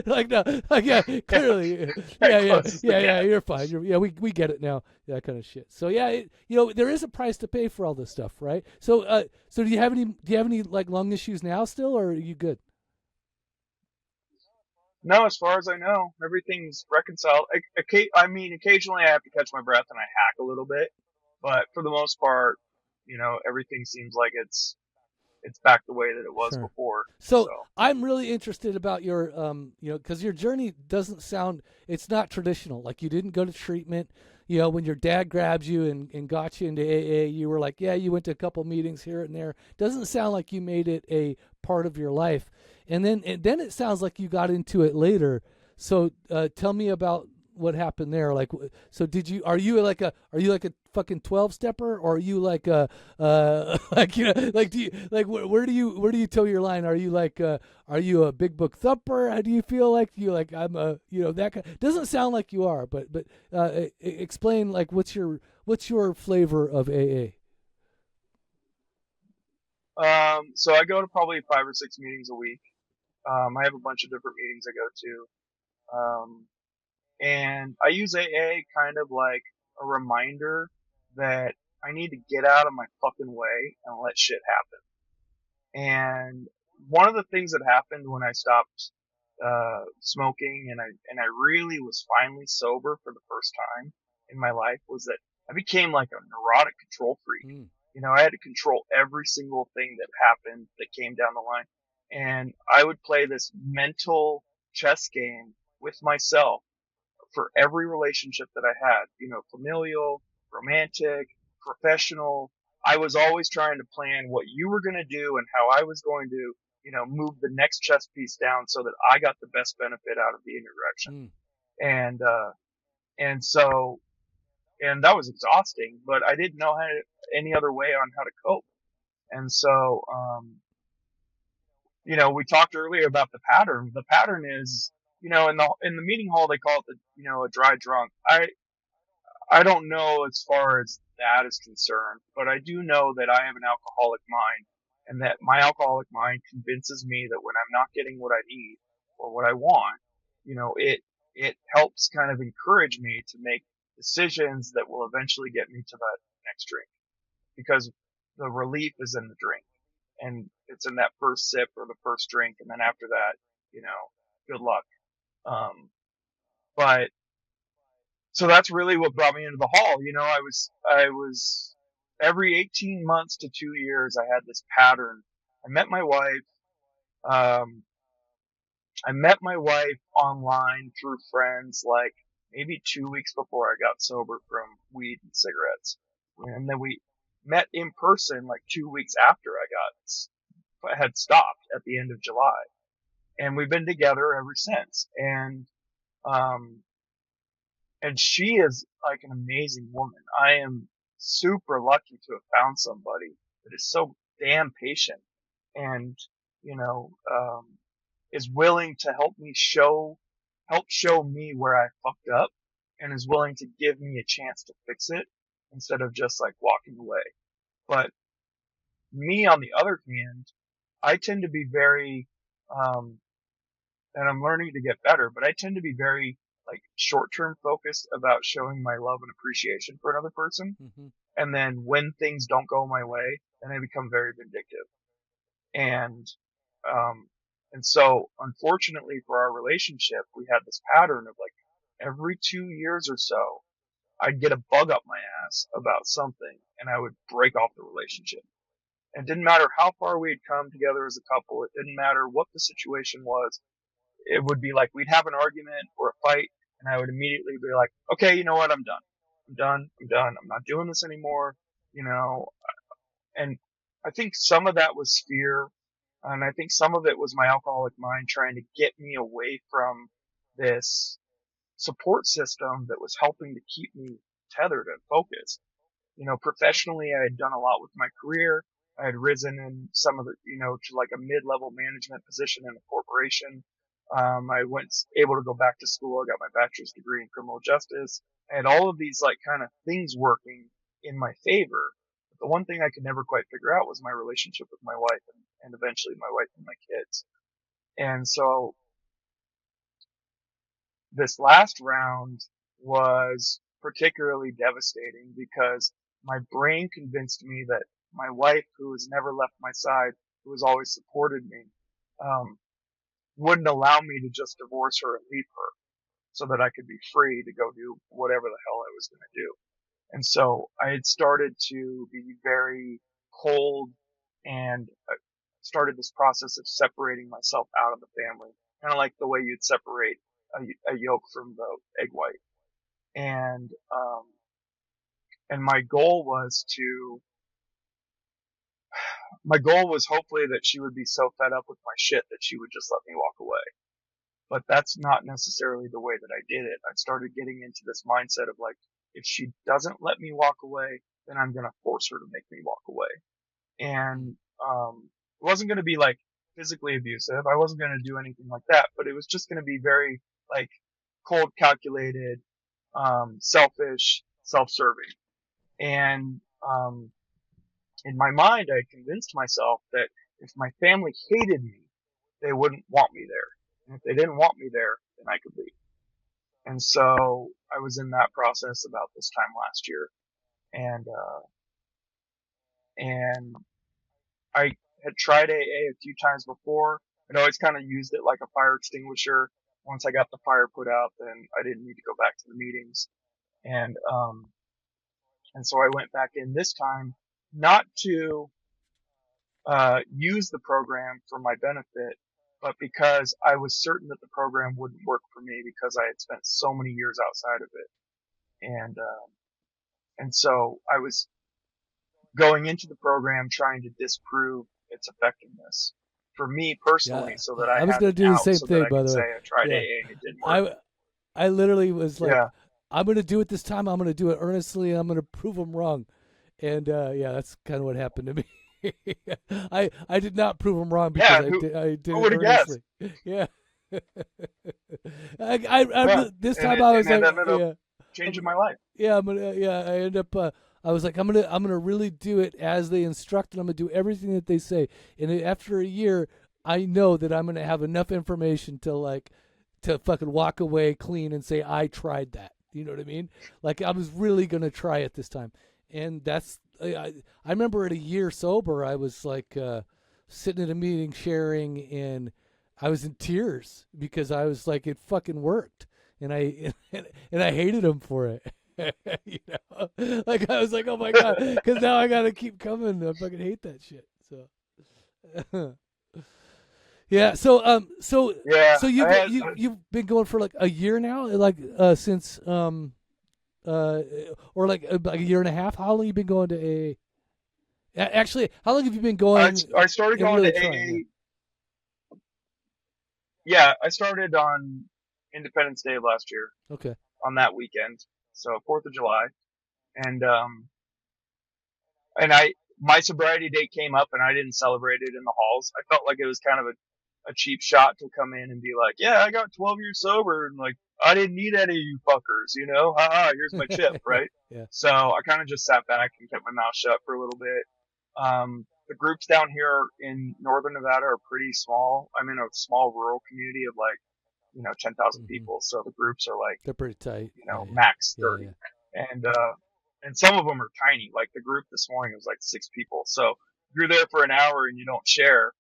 Like no, like yeah, clearly, yeah, you're fine. We get it now, that kind of shit. So yeah, there is a price to pay for all this stuff, right? So so do you have any like lung issues now still, or are you good? No, as far as I know, everything's reconciled. I mean, occasionally I have to catch my breath and I hack a little bit, but for the most part, everything seems like it's back the way that it was Sure. before. So, So I'm really interested about your, because your journey doesn't sound, it's not traditional. Like you didn't go to treatment. When your dad grabs you and got you into AA, you were like, yeah, you went to a couple meetings here and there. Doesn't sound like you made it a part of your life. And then it sounds like you got into it later. So tell me about what happened there. Like, so are you like a fucking 12 stepper, or are you like a like like do you like where do you toe your line? Are you like are you a big book thumper? How do you feel like I'm a that kind, doesn't sound like you are, but explain, like, what's your flavor of AA? so I go to probably 5 or 6 meetings a week. I have a bunch of different meetings I go to. And I use AA kind of like a reminder that I need to get out of my fucking way and let shit happen. And one of the things that happened when I stopped smoking and I really was finally sober for the first time in my life was that I became like a neurotic control freak. Mm. I had to control every single thing that happened that came down the line. And I would play this mental chess game with myself for every relationship that I had, familial, romantic, professional. I was always trying to plan what you were going to do and how I was going to, move the next chess piece down so that I got the best benefit out of the interaction. Mm. And so, and that was exhausting, but I didn't know any other way on how to cope. And so, we talked earlier about the pattern. The pattern is, in the meeting hall, they call it a dry drunk. I don't know as far as that is concerned, but I do know that I have an alcoholic mind and that my alcoholic mind convinces me that when I'm not getting what I need or what I want, it helps kind of encourage me to make decisions that will eventually get me to that next drink, because the relief is in the drink, and it's in that first sip or the first drink. And then after that, good luck. But so that's really what brought me into the hall. I was every 18 months to 2 years, I had this pattern. I met my wife. Um, I met my wife online through friends, like maybe 2 weeks before I got sober from weed and cigarettes. And then we met in person like 2 weeks after I had stopped at the end of July. And we've been together ever since. Um, and she is like an amazing woman. I am super lucky to have found somebody that is so damn patient and, you know, um, is willing to help show me where I fucked up, and is willing to give me a chance to fix it instead of just like walking away. But me, on the other hand, I tend to be very, um, and I'm learning to get better, but I tend to be very like short-term focused about showing my love and appreciation for another person. Mm-hmm. And then when things don't go my way, then I become very vindictive. And, um, and so unfortunately for our relationship, we had this pattern of like every 2 years or so, I'd get a bug up my ass about something and I would break off the relationship. And it didn't matter how far we had come together as a couple. It didn't matter what the situation was. It would be like we'd have an argument or a fight, and I would immediately be like, okay, you know what? I'm done. I'm done. I'm done. I'm not doing this anymore. You know, and I think some of that was fear. And I think some of it was my alcoholic mind trying to get me away from this support system that was helping to keep me tethered and focused. Professionally, I had done a lot with my career. I had risen in some of the, to like a mid-level management position in a corporation. I went able to go back to school. I got my bachelor's degree in criminal justice. I had all of these like kind of things working in my favor. But the one thing I could never quite figure out was my relationship with my wife and eventually my wife and my kids. And so this last round was particularly devastating because my brain convinced me that my wife, who has never left my side, who has always supported me, wouldn't allow me to just divorce her and leave her so that I could be free to go do whatever the hell I was going to do. And so I had started to be very cold and started this process of separating myself out of the family, kind of like the way you'd separate a yolk from the egg white. And my goal was hopefully that she would be so fed up with my shit that she would just let me walk away. But that's not necessarily the way that I did it. I started getting into this mindset of like, if she doesn't let me walk away, then I'm going to force her to make me walk away. And, it wasn't going to be like physically abusive. I wasn't going to do anything like that, but it was just going to be very like cold, calculated, selfish, self-serving. And, in my mind, I convinced myself that if my family hated me, they wouldn't want me there. And if they didn't want me there, then I could leave. And so I was in that process about this time last year. And I had tried AA a few times before. I'd always kind of used it like a fire extinguisher. Once I got the fire put out, then I didn't need to go back to the meetings. And so I went back in this time, not to use the program for my benefit, but because I was certain that the program wouldn't work for me because I had spent so many years outside of it. And so I was going into the program trying to disprove its effectiveness for me personally, so that I was had going to do the out, same so thing, that I by could the say way. I tried AA and it didn't work. I literally was like, Yeah. I'm going to do it this time. I'm going to do it earnestly, and I'm going to prove them wrong. And that's kind of what happened to me. I did not prove them wrong because I did who it earnestly. Guessed? Yeah. This time I was and like, that ended up changing my life. Yeah, I end up I was like, I'm gonna really do it as they instruct, and I'm gonna do everything that they say. And after a year, I know that I'm gonna have enough information to fucking walk away clean and say I tried that. You know what I mean? Like I was really gonna try it this time, and that's I remember at a year sober, I was like sitting at a meeting sharing, and I was in tears because I was like, it fucking worked, and I and I hated him for it. You know, like I was like, oh my god, because now I gotta keep coming. I fucking hate that shit. So. Yeah. So you've been going for like a year now, like since or like a year and a half. How long have you been going to AA? Actually, how long have you been going? I started going really to trying, AA. Yeah, I started on Independence Day of last year. Okay. On that weekend, so 4th of July, and my sobriety date came up, and I didn't celebrate it in the halls. I felt like it was kind of a cheap shot to come in and be like, yeah, I got 12 years sober, and like I didn't need any of you fuckers, you know, haha, here's my chip, right? Yeah. So I kind of just sat back and kept my mouth shut for a little bit. The groups down here in northern Nevada are pretty small. I'm in a small rural community of like, 10,000 people. So the groups are like, they're pretty tight. Max 30. Yeah. And some of them are tiny. Like the group this morning was like 6 people. So if you're there for an hour and you don't share,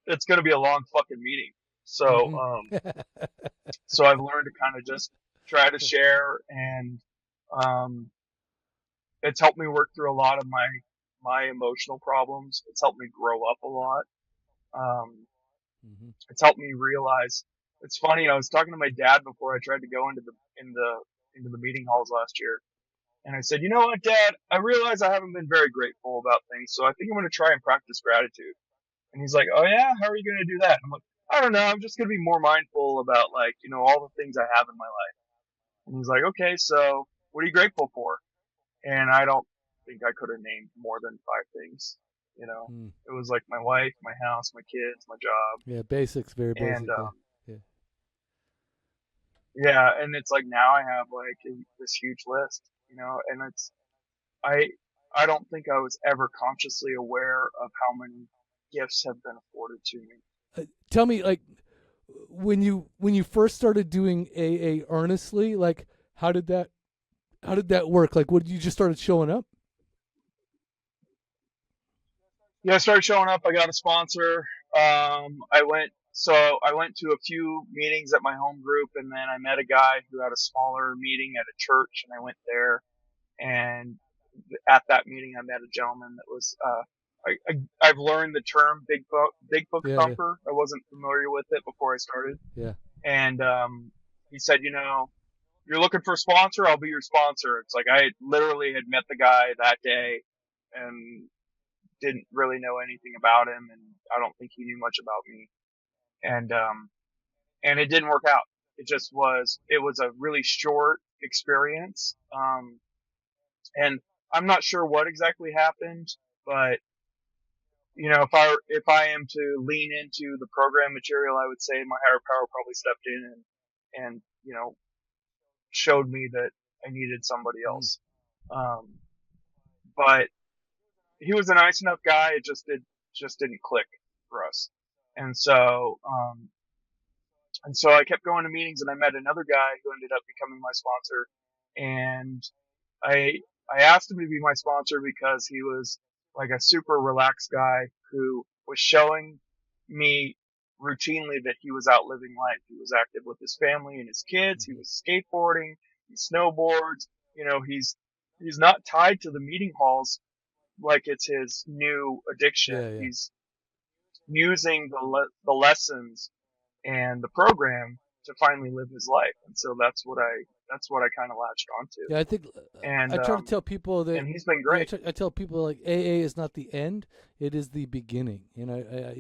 it's going to be a long fucking meeting. So, so I've learned to kind of just try to share, and, it's helped me work through a lot of my emotional problems. It's helped me grow up a lot. It's helped me realize. It's funny. I was talking to my dad before I tried to go into the meeting halls last year, and I said, "You know what, Dad? I realize I haven't been very grateful about things, so I think I'm going to try and practice gratitude." And he's like, "Oh yeah, how are you going to do that?" And I'm like, "I don't know. I'm just going to be more mindful about like all the things I have in my life." And he's like, "Okay, so what are you grateful for?" And I don't think I could have named more than 5 things. It was like my wife, my house, my kids, my job. Yeah, basics, very basic. And yeah. Yeah, and it's like now I have like this huge list, and it's I don't think I was ever consciously aware of how many gifts have been afforded to me. Tell me, like, when you first started doing AA earnestly, like, how did that work? Like, what, you just started showing up? Yeah, I started showing up. I got a sponsor. I went to a few meetings at my home group, and then I met a guy who had a smaller meeting at a church, and I went there. And at that meeting, I met a gentleman that was, I've learned the term big book thumper. Yeah. I wasn't familiar with it before I started. Yeah. And, he said, you're looking for a sponsor? I'll be your sponsor. It's like, I literally had met the guy that day and didn't really know anything about him. And I don't think he knew much about me. And it didn't work out. It was a really short experience. And I'm not sure what exactly happened, but if I am to lean into the program material, I would say my higher power probably stepped in and showed me that I needed somebody else. But he was a nice enough guy. It just didn't click for us. And so I kept going to meetings, and I met another guy who ended up becoming my sponsor. And I asked him to be my sponsor because he was like a super relaxed guy who was showing me routinely that he was out living life. He was active with his family and his kids. He was skateboarding. He snowboards. He's not tied to the meeting halls like it's his new addiction. Yeah. He's using the lessons and the program to finally live his life. And so that's what I kind of latched onto. Yeah, I think, and I try to tell people that, and he's been great. I tell people like AA is not the end; it is the beginning. I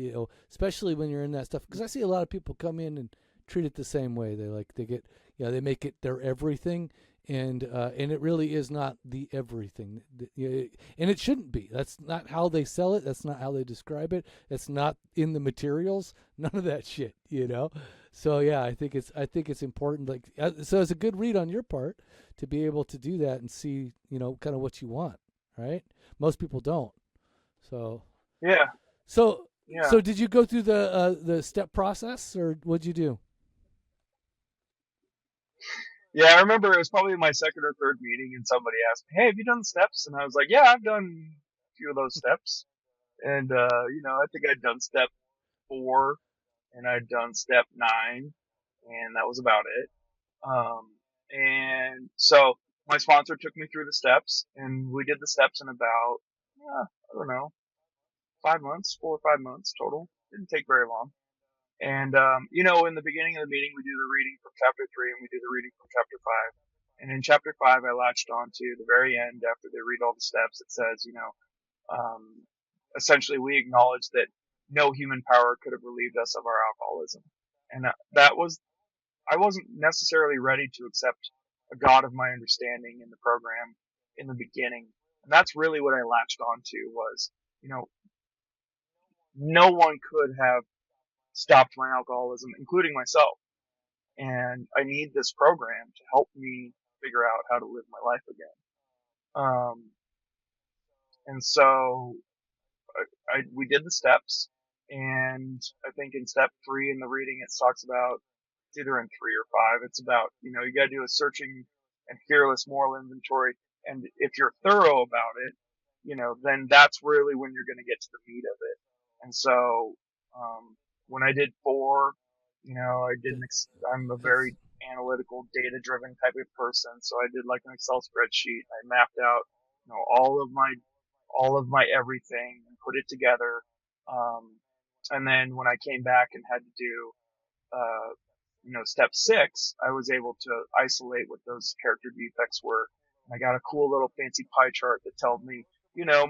especially when you're in that stuff, because I see a lot of people come in and treat it the same way. They make it their everything, and it really is not the everything, and it shouldn't be. That's not how they sell it. That's not how they describe it. It's not in the materials. None of that shit, So yeah, I think it's important. Like, so it's a good read on your part to be able to do that and see, kind of what you want, right? Most people don't. So Yeah, so yeah. so did you go through the step process, or what'd you do? Yeah, I remember it was probably my second or third meeting, and somebody asked me, "Hey, have you done the steps?" And I was like, "Yeah, I've done a few of those steps." And I think I'd done step 4, and I'd done step 9, and that was about it. And so my sponsor took me through the steps, and we did the steps in about, I don't know, 5 months, 4 or 5 months total. Didn't take very long. And, in the beginning of the meeting, we do the reading from chapter 3 and we do the reading from chapter 5. And in chapter 5, I latched on to the very end after they read all the steps. It says, essentially we acknowledge that no human power could have relieved us of our alcoholism. And I wasn't necessarily ready to accept a God of my understanding in the program in the beginning. And that's really what I latched onto was, you know, no one could have stopped my alcoholism, including myself. And I need this program to help me figure out how to live my life again. And so we did the steps, and I think in step 3 in the reading it talks about, it's either in 3 or 5. It's about, you got to do a searching and fearless moral inventory, and if you're thorough about it, then that's really when you're going to get to the meat of it. And so, when I did 4, I'm a That's very analytical, data-driven type of person, so I did like an Excel spreadsheet. I mapped out, all of my everything and put it together. Um, and then when I came back and had to do, step 6, I was able to isolate what those character defects were. And I got a cool little fancy pie chart that told me,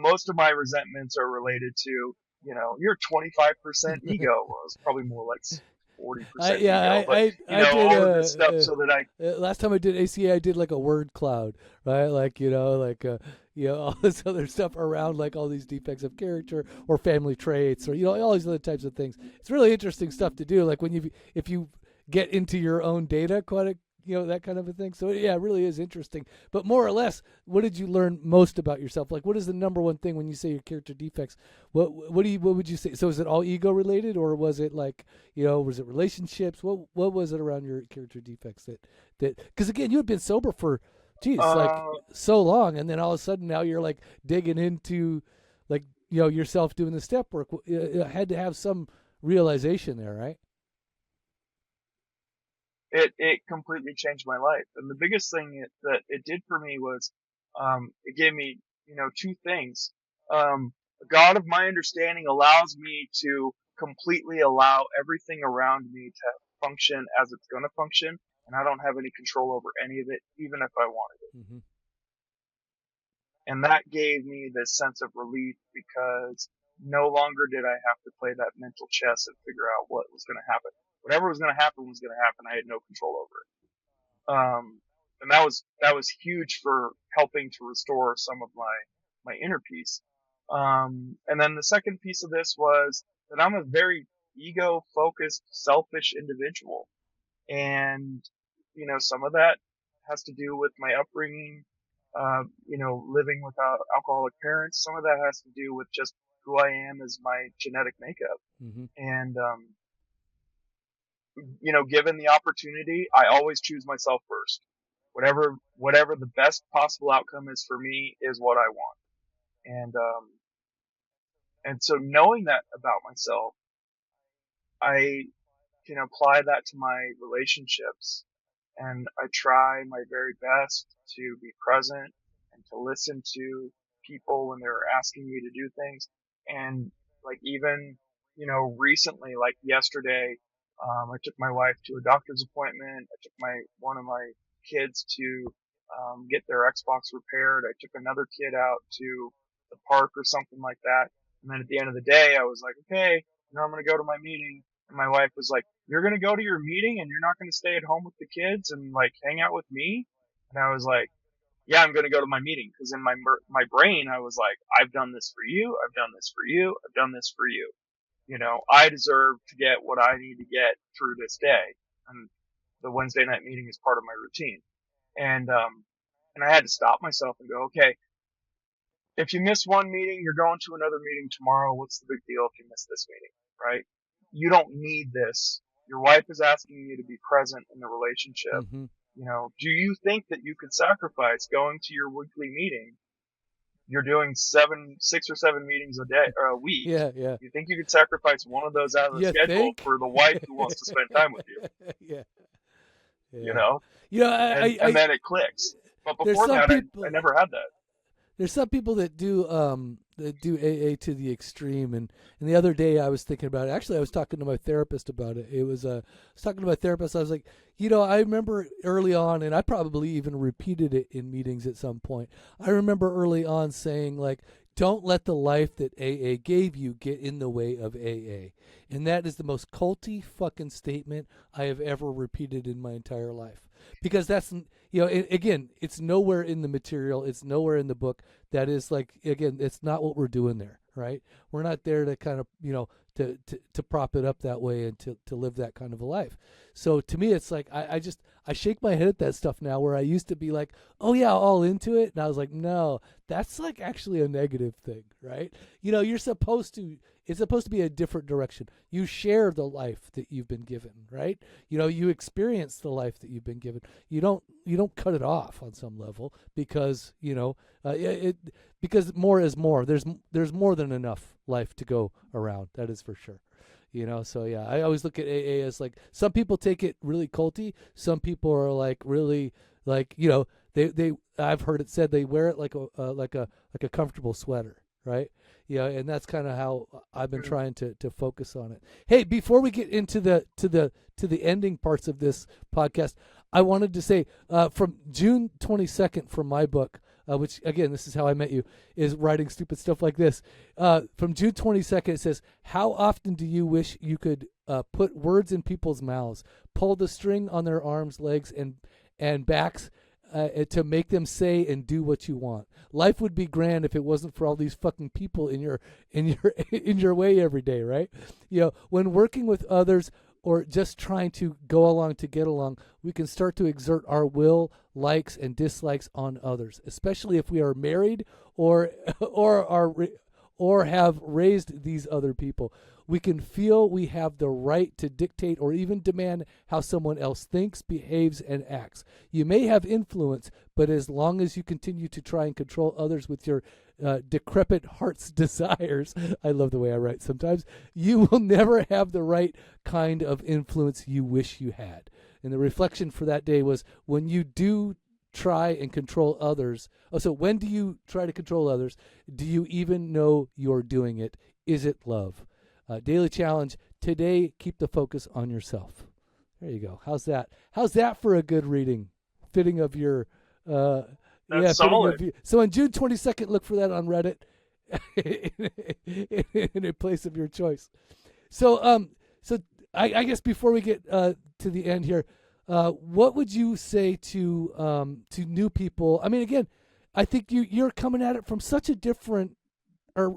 most of my resentments are related to, you're 25% ego. Well, it's probably more like I 40% yeah ego, but, I did all of this stuff so that I, last time I did ACA, I did like a word cloud, right? Like, all this other stuff around, like all these defects of character or family traits, or all these other types of things. It's really interesting stuff to do. Like when if you get into your own data, quite a that kind of a thing. So yeah, it really is interesting. But more or less, what did you learn most about yourself? Like, what is the number one thing when you say your character defects? What would you say? So is it all ego related, or was it like, was it relationships? What was it around your character defects that because again, you had been sober for, geez, like uh, so long, and then all of a sudden now you're like digging into, like, yourself doing the step work. It had to have some realization there, right? it completely changed my life. And the biggest thing that it did for me was, it gave me, two things. The God of my understanding allows me to completely allow everything around me to function as it's going to function, and I don't have any control over any of it, even if I wanted it. Mm-hmm. And that gave me this sense of relief because no longer did I have to play that mental chess and figure out what was going to happen. Whatever was going to happen was going to happen. I had no control over it. And that was huge for helping to restore some of my inner peace. And then the second piece of this was that I'm a very ego focused, selfish individual. And, some of that has to do with my upbringing, living without alcoholic parents. Some of that has to do with just who I am as my genetic makeup. Mm-hmm. And, given the opportunity, I always choose myself first. Whatever the best possible outcome is for me is what I want. And so knowing that about myself, I can apply that to my relationships, and I try my very best to be present and to listen to people when they're asking me to do things. And like even, recently, like yesterday, I took my wife to a doctor's appointment. I took one of my kids to, get their Xbox repaired. I took another kid out to the park or something like that. And then at the end of the day, I was like, okay, I'm going to go to my meeting. And my wife was like, you're going to go to your meeting and you're not going to stay at home with the kids and like hang out with me? And I was like, yeah, I'm going to go to my meeting. Cause in my brain, I was like, I've done this for you. I've done this for you. I've done this for you. I deserve to get what I need to get through this day. And the Wednesday night meeting is part of my routine. And I had to stop myself and go, okay, if you miss one meeting, you're going to another meeting tomorrow. What's the big deal if you miss this meeting, right? You don't need this. Your wife is asking you to be present in the relationship. Mm-hmm. Do you think that you could sacrifice going to your weekly meeting? You're doing 6 or 7 meetings a day or a week. Yeah, yeah. You think you could sacrifice one of those out of the You schedule think? for the wife who wants to spend time with you? Yeah, You yeah. know, and then it clicks. But there's before some that, people. I never had that. There's some people that do AA to the extreme, and the other day I was thinking about it. Actually, I was talking to my therapist about it. I was talking to my therapist. I was like, I remember early on, and I probably even repeated it in meetings at some point. I remember early on saying like, don't let the life that AA gave you get in the way of AA. And that is the most culty fucking statement I have ever repeated in my entire life. Because that's, again, it's nowhere in the material. It's nowhere in the book. That is like, again, it's not what we're doing there, right? We're not there to kind of, to prop it up that way and to live that kind of a life. So to me, it's like, I shake my head at that stuff now where I used to be like, oh yeah, all into it. And I was like, no, that's like actually a negative thing, right? It's supposed to be a different direction. You share the life that you've been given, right? You experience the life that you've been given. You don't cut it off on some level because, because more is more. There's more than enough life to go around. That is for sure. So yeah, I always look at AA as like, some people take it really culty. Some people are like really like, they I've heard it said they wear it like a comfortable sweater, right? And that's kind of how I've been trying to focus on it. Hey, before we get into the ending parts of this podcast, I wanted to say from June 22nd from my book, which again, this is how I met you, is writing stupid stuff like this. From June 22nd, it says, how often do you wish you could put words in people's mouths, pull the string on their arms, legs, and backs to make them say and do what you want? Life would be grand if it wasn't for all these fucking people in your way every day, right? When working with others or just trying to go along to get along, we can start to exert our will, likes, and dislikes on others, especially if we are married or have raised these other people. We can feel we have the right to dictate or even demand how someone else thinks, behaves, and acts. You may have influence, but as long as you continue to try and control others with your decrepit heart's desires, I love the way I write sometimes, you will never have the right kind of influence you wish you had. And the reflection for that day was, when you do try and control others. Oh, so when do you try to control others? Do you even know you're doing it? Is it love? Daily challenge today: keep the focus on yourself. There you go. How's that? How's that for a good reading? Fitting of your, That's solid. So on June 22nd, look for that on Reddit, in a place of your choice. So I guess before we get to the end here, what would you say to new people? I mean, again, I think you're coming at it from such a different, or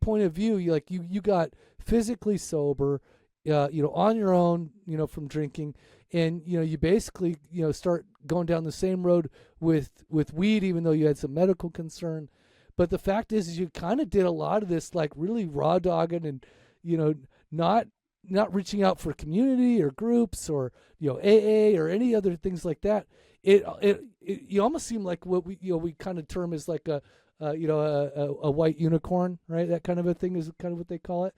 point of view. You got physically sober, on your own, from drinking, and you basically start going down the same road with weed, even though you had some medical concern. But the fact is you kind of did a lot of this like really raw dogging and not reaching out for community or groups or AA or any other things like that. It you almost seem like what we kind of term as like a white unicorn, right? That kind of a thing is kind of what they call it.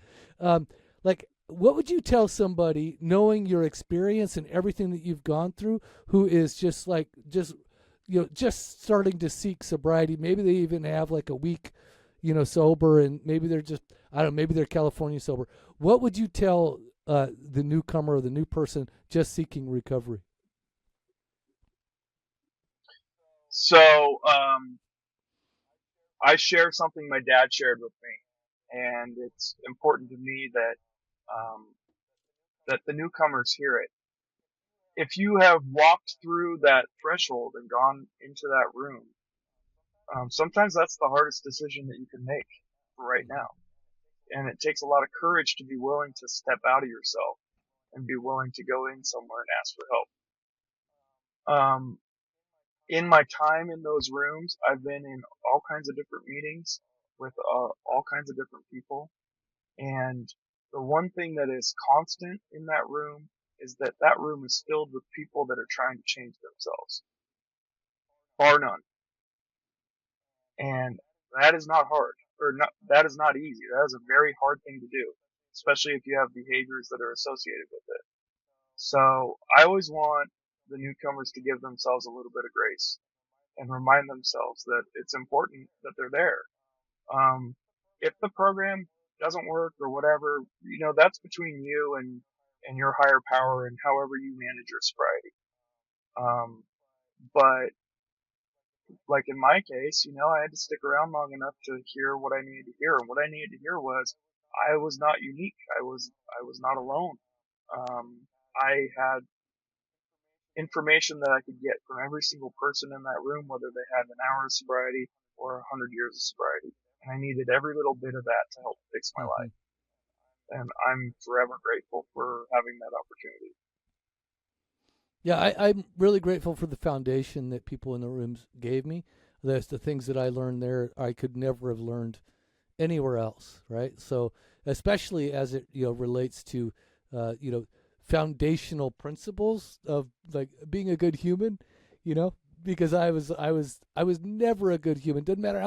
Like, what would you tell somebody, knowing your experience and everything that you've gone through, who is just starting to seek sobriety? Maybe they even have like a week, sober, and maybe they're just, I don't know, maybe they're California sober. What would you tell the newcomer or the new person just seeking recovery? So, I share something my dad shared with me, and it's important to me that the newcomers hear it. If you have walked through that threshold and gone into that room, sometimes that's the hardest decision that you can make right now. and it takes a lot of courage to be willing to step out of yourself and be willing to go in somewhere and ask for help. In my time in those rooms, I've been in all kinds of different meetings with all kinds of different people, and the one thing that is constant in that room is that that room is filled with people that are trying to change themselves, bar none. And that is not hard, or not, that is not easy. That is a very hard thing to do, especially if you have behaviors that are associated with it. So I always want the newcomers to give themselves a little bit of grace and remind themselves that it's important that they're there. Um, if the program doesn't work or whatever, that's between you and your higher power and however you manage your sobriety. But like in my case, I had to stick around long enough to hear what I needed to hear. And what I needed to hear was I was not unique. I was not alone. I had information that I could get from every single person in that room, whether they had an hour of sobriety or 100 years of sobriety. And I needed every little bit of that to help fix my Mm-hmm. life. And I'm forever grateful for having that opportunity. Yeah, I'm really grateful for the foundation that people in the rooms gave me. There's the things that I learned there I could never have learned anywhere else, right? So especially as it relates to foundational principles of like being a good human, you know, because I was never a good human. Doesn't matter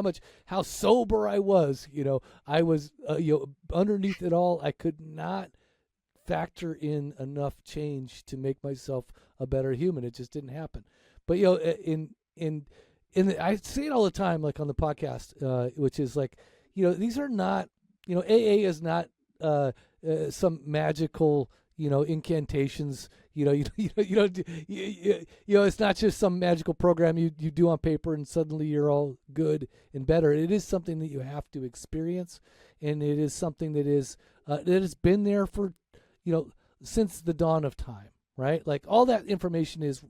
how sober I was, I was underneath it all. I could not factor in enough change to make myself a better human. It just didn't happen. But I say it all the time, like on the podcast, which is like, these are not, AA is not some magical, incantations. It's not just some magical program you do on paper and suddenly you're all good and better. It is something that you have to experience, and it is something that has been there for since the dawn of time, right? Like all that information is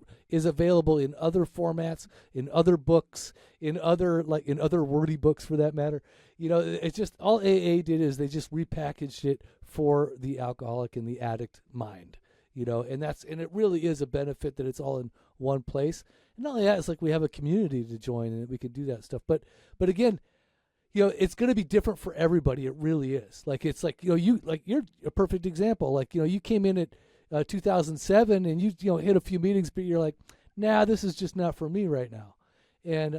available in other formats, in other books, in other wordy books for that matter. It's just all AA did is they just repackaged it for the alcoholic and the addict mind. And it really is a benefit that it's all in one place. And not only that, it's like we have a community to join and we can do that stuff. But again, it's going to be different for everybody. It really is. Like, it's like, you're a perfect example. Like, you came in at 2007 and you hit a few meetings, but you're like, nah, this is just not for me right now. And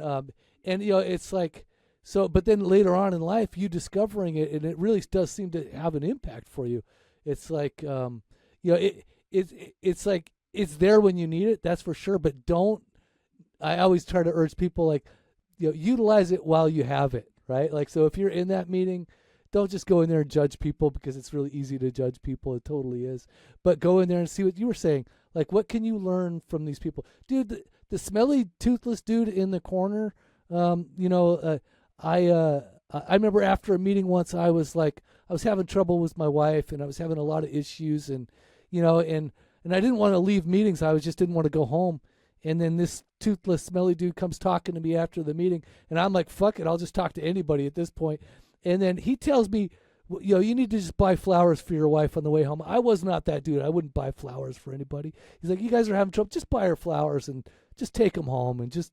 it's like, so, but then later on in life, you discovering it, and it really does seem to have an impact for you. It's like, it's like, it's there when you need it. That's for sure. But I always try to urge people, like, utilize it while you have it. Right? Like, so if you're in that meeting, don't just go in there and judge people, because it's really easy to judge people. It totally is. But go in there and see what you were saying. Like, what can you learn from these people? Dude, the smelly, toothless dude in the corner, I remember after a meeting once, I was having trouble with my wife, and I was having a lot of issues, and, and I didn't want to leave meetings. I just didn't want to go home. And then this toothless, smelly dude comes talking to me after the meeting, and I'm like, fuck it, I'll just talk to anybody at this point. And then he tells me, you need to just buy flowers for your wife on the way home. I was not that dude. I wouldn't buy flowers for anybody. He's like, you guys are having trouble. Just buy her flowers and just take them home and just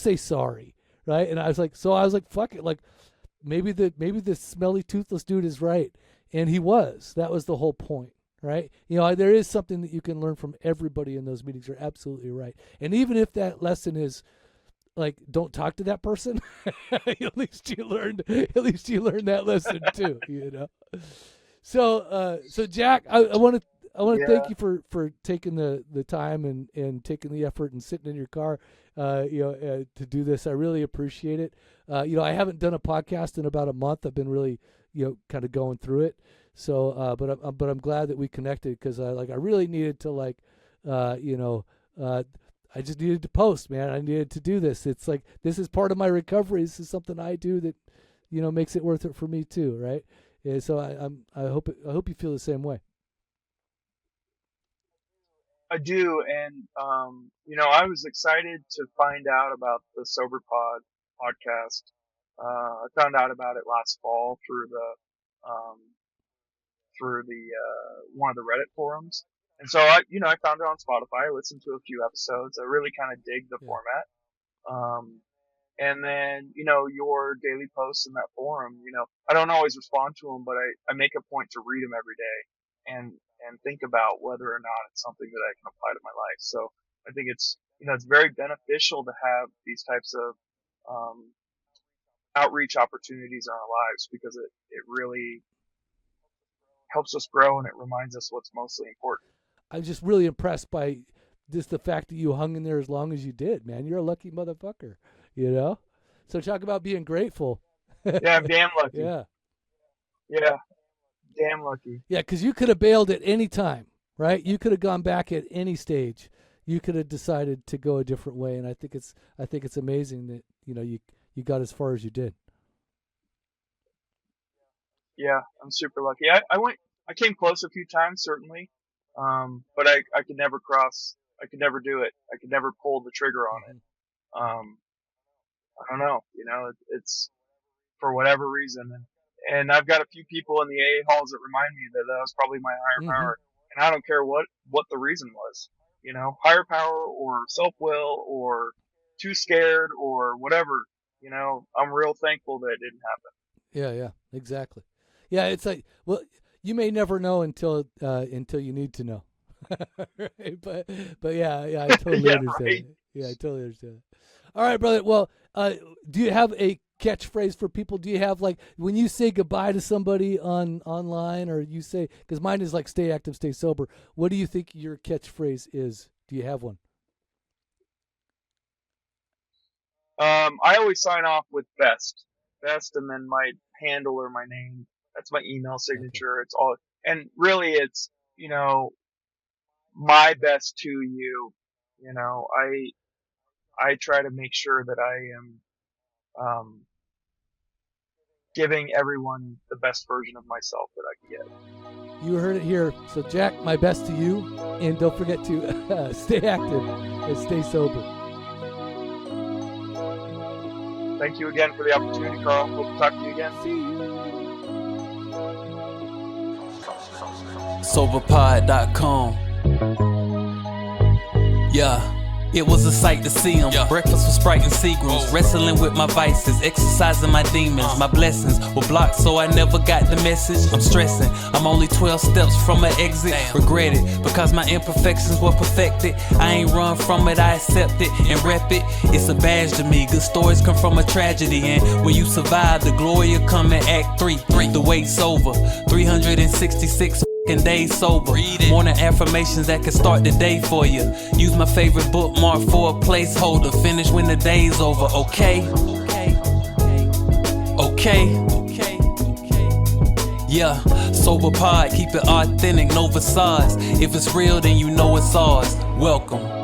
say sorry, right? And I was like, fuck it, like maybe the smelly, toothless dude is right, and he was. That was the whole point. Right? There is something that you can learn from everybody in those meetings. You're absolutely right. And even if that lesson is like, don't talk to that person, at least you learned that lesson too, So Jack, I want to thank Yeah. you for taking the time and taking the effort and sitting in your car, to do this. I really appreciate it. I haven't done a podcast in about a month. I've been really, kind of going through it. So, but I'm glad that we connected, because I really needed to I just needed to post, man. I needed to do this. It's like, this is part of my recovery. This is something I do that, makes it worth it for me too, right? And so I hope you feel the same way. I do. And, I was excited to find out about the Sober Pod podcast. I found out about it last fall through through the one of the Reddit forums. And so I found it on Spotify. I listened to a few episodes. I really kind of dig the format. And then, your daily posts in that forum, I don't always respond to them, but I make a point to read them every day and think about whether or not it's something that I can apply to my life. So I think it's very beneficial to have these types of, outreach opportunities in our lives, because it really helps us grow and it reminds us what's mostly important. I'm just really impressed by just the fact that you hung in there as long as you did, man. You're a lucky motherfucker, So talk about being grateful. Yeah, I'm damn lucky. Yeah. Yeah, damn lucky. Yeah, because you could have bailed at any time, right? You could have gone back at any stage. You could have decided to go a different way, and I think it's amazing that you got as far as you did. Yeah, I'm super lucky. I came close a few times, certainly, but I could never cross. I could never do it. I could never pull the trigger on it. I don't know. It's for whatever reason, and I've got a few people in the AA halls that remind me that was probably my higher power, and I don't care what the reason was. Higher power or self will or too scared or whatever. I'm real thankful that it didn't happen. Yeah, exactly. Yeah, it's like, well, you may never know until you need to know. Right? But yeah, I totally understand. Right? Yeah, I totally understand. All right, brother. Well, do you have a catchphrase for people? Do you have, like, when you say goodbye to somebody online, or you say, because mine is like stay active, stay sober. What do you think your catchphrase is? Do you have one? I always sign off with best, and then my handle or my name. That's my email signature. Okay. It's all, and really it's, my best to you. I try to make sure that I am, giving everyone the best version of myself that I can get. You heard it here. So Jack, my best to you, and don't forget to stay active and stay sober. Thank you again for the opportunity, Carl. Hope to talk to you again. See you. Soberpod.com. Yeah. It was a sight to see him. Breakfast with Sprite and Seagrams. Wrestling with my vices, exercising my demons. My blessings were blocked, so I never got the message. I'm stressing, I'm only 12 steps from an exit. Regret it, because my imperfections were perfected. I ain't run from it, I accept it and rep it. It's a badge to me, good stories come from a tragedy. And when you survive, the glory will come in Act 3. The wait's over, 366 days sober. Morning affirmations that can start the day for you. Use my favorite bookmark for a placeholder. Finish when the day's over. Okay. Yeah, sober pod, keep it authentic, no facades. If it's real, then you know it's ours. Welcome.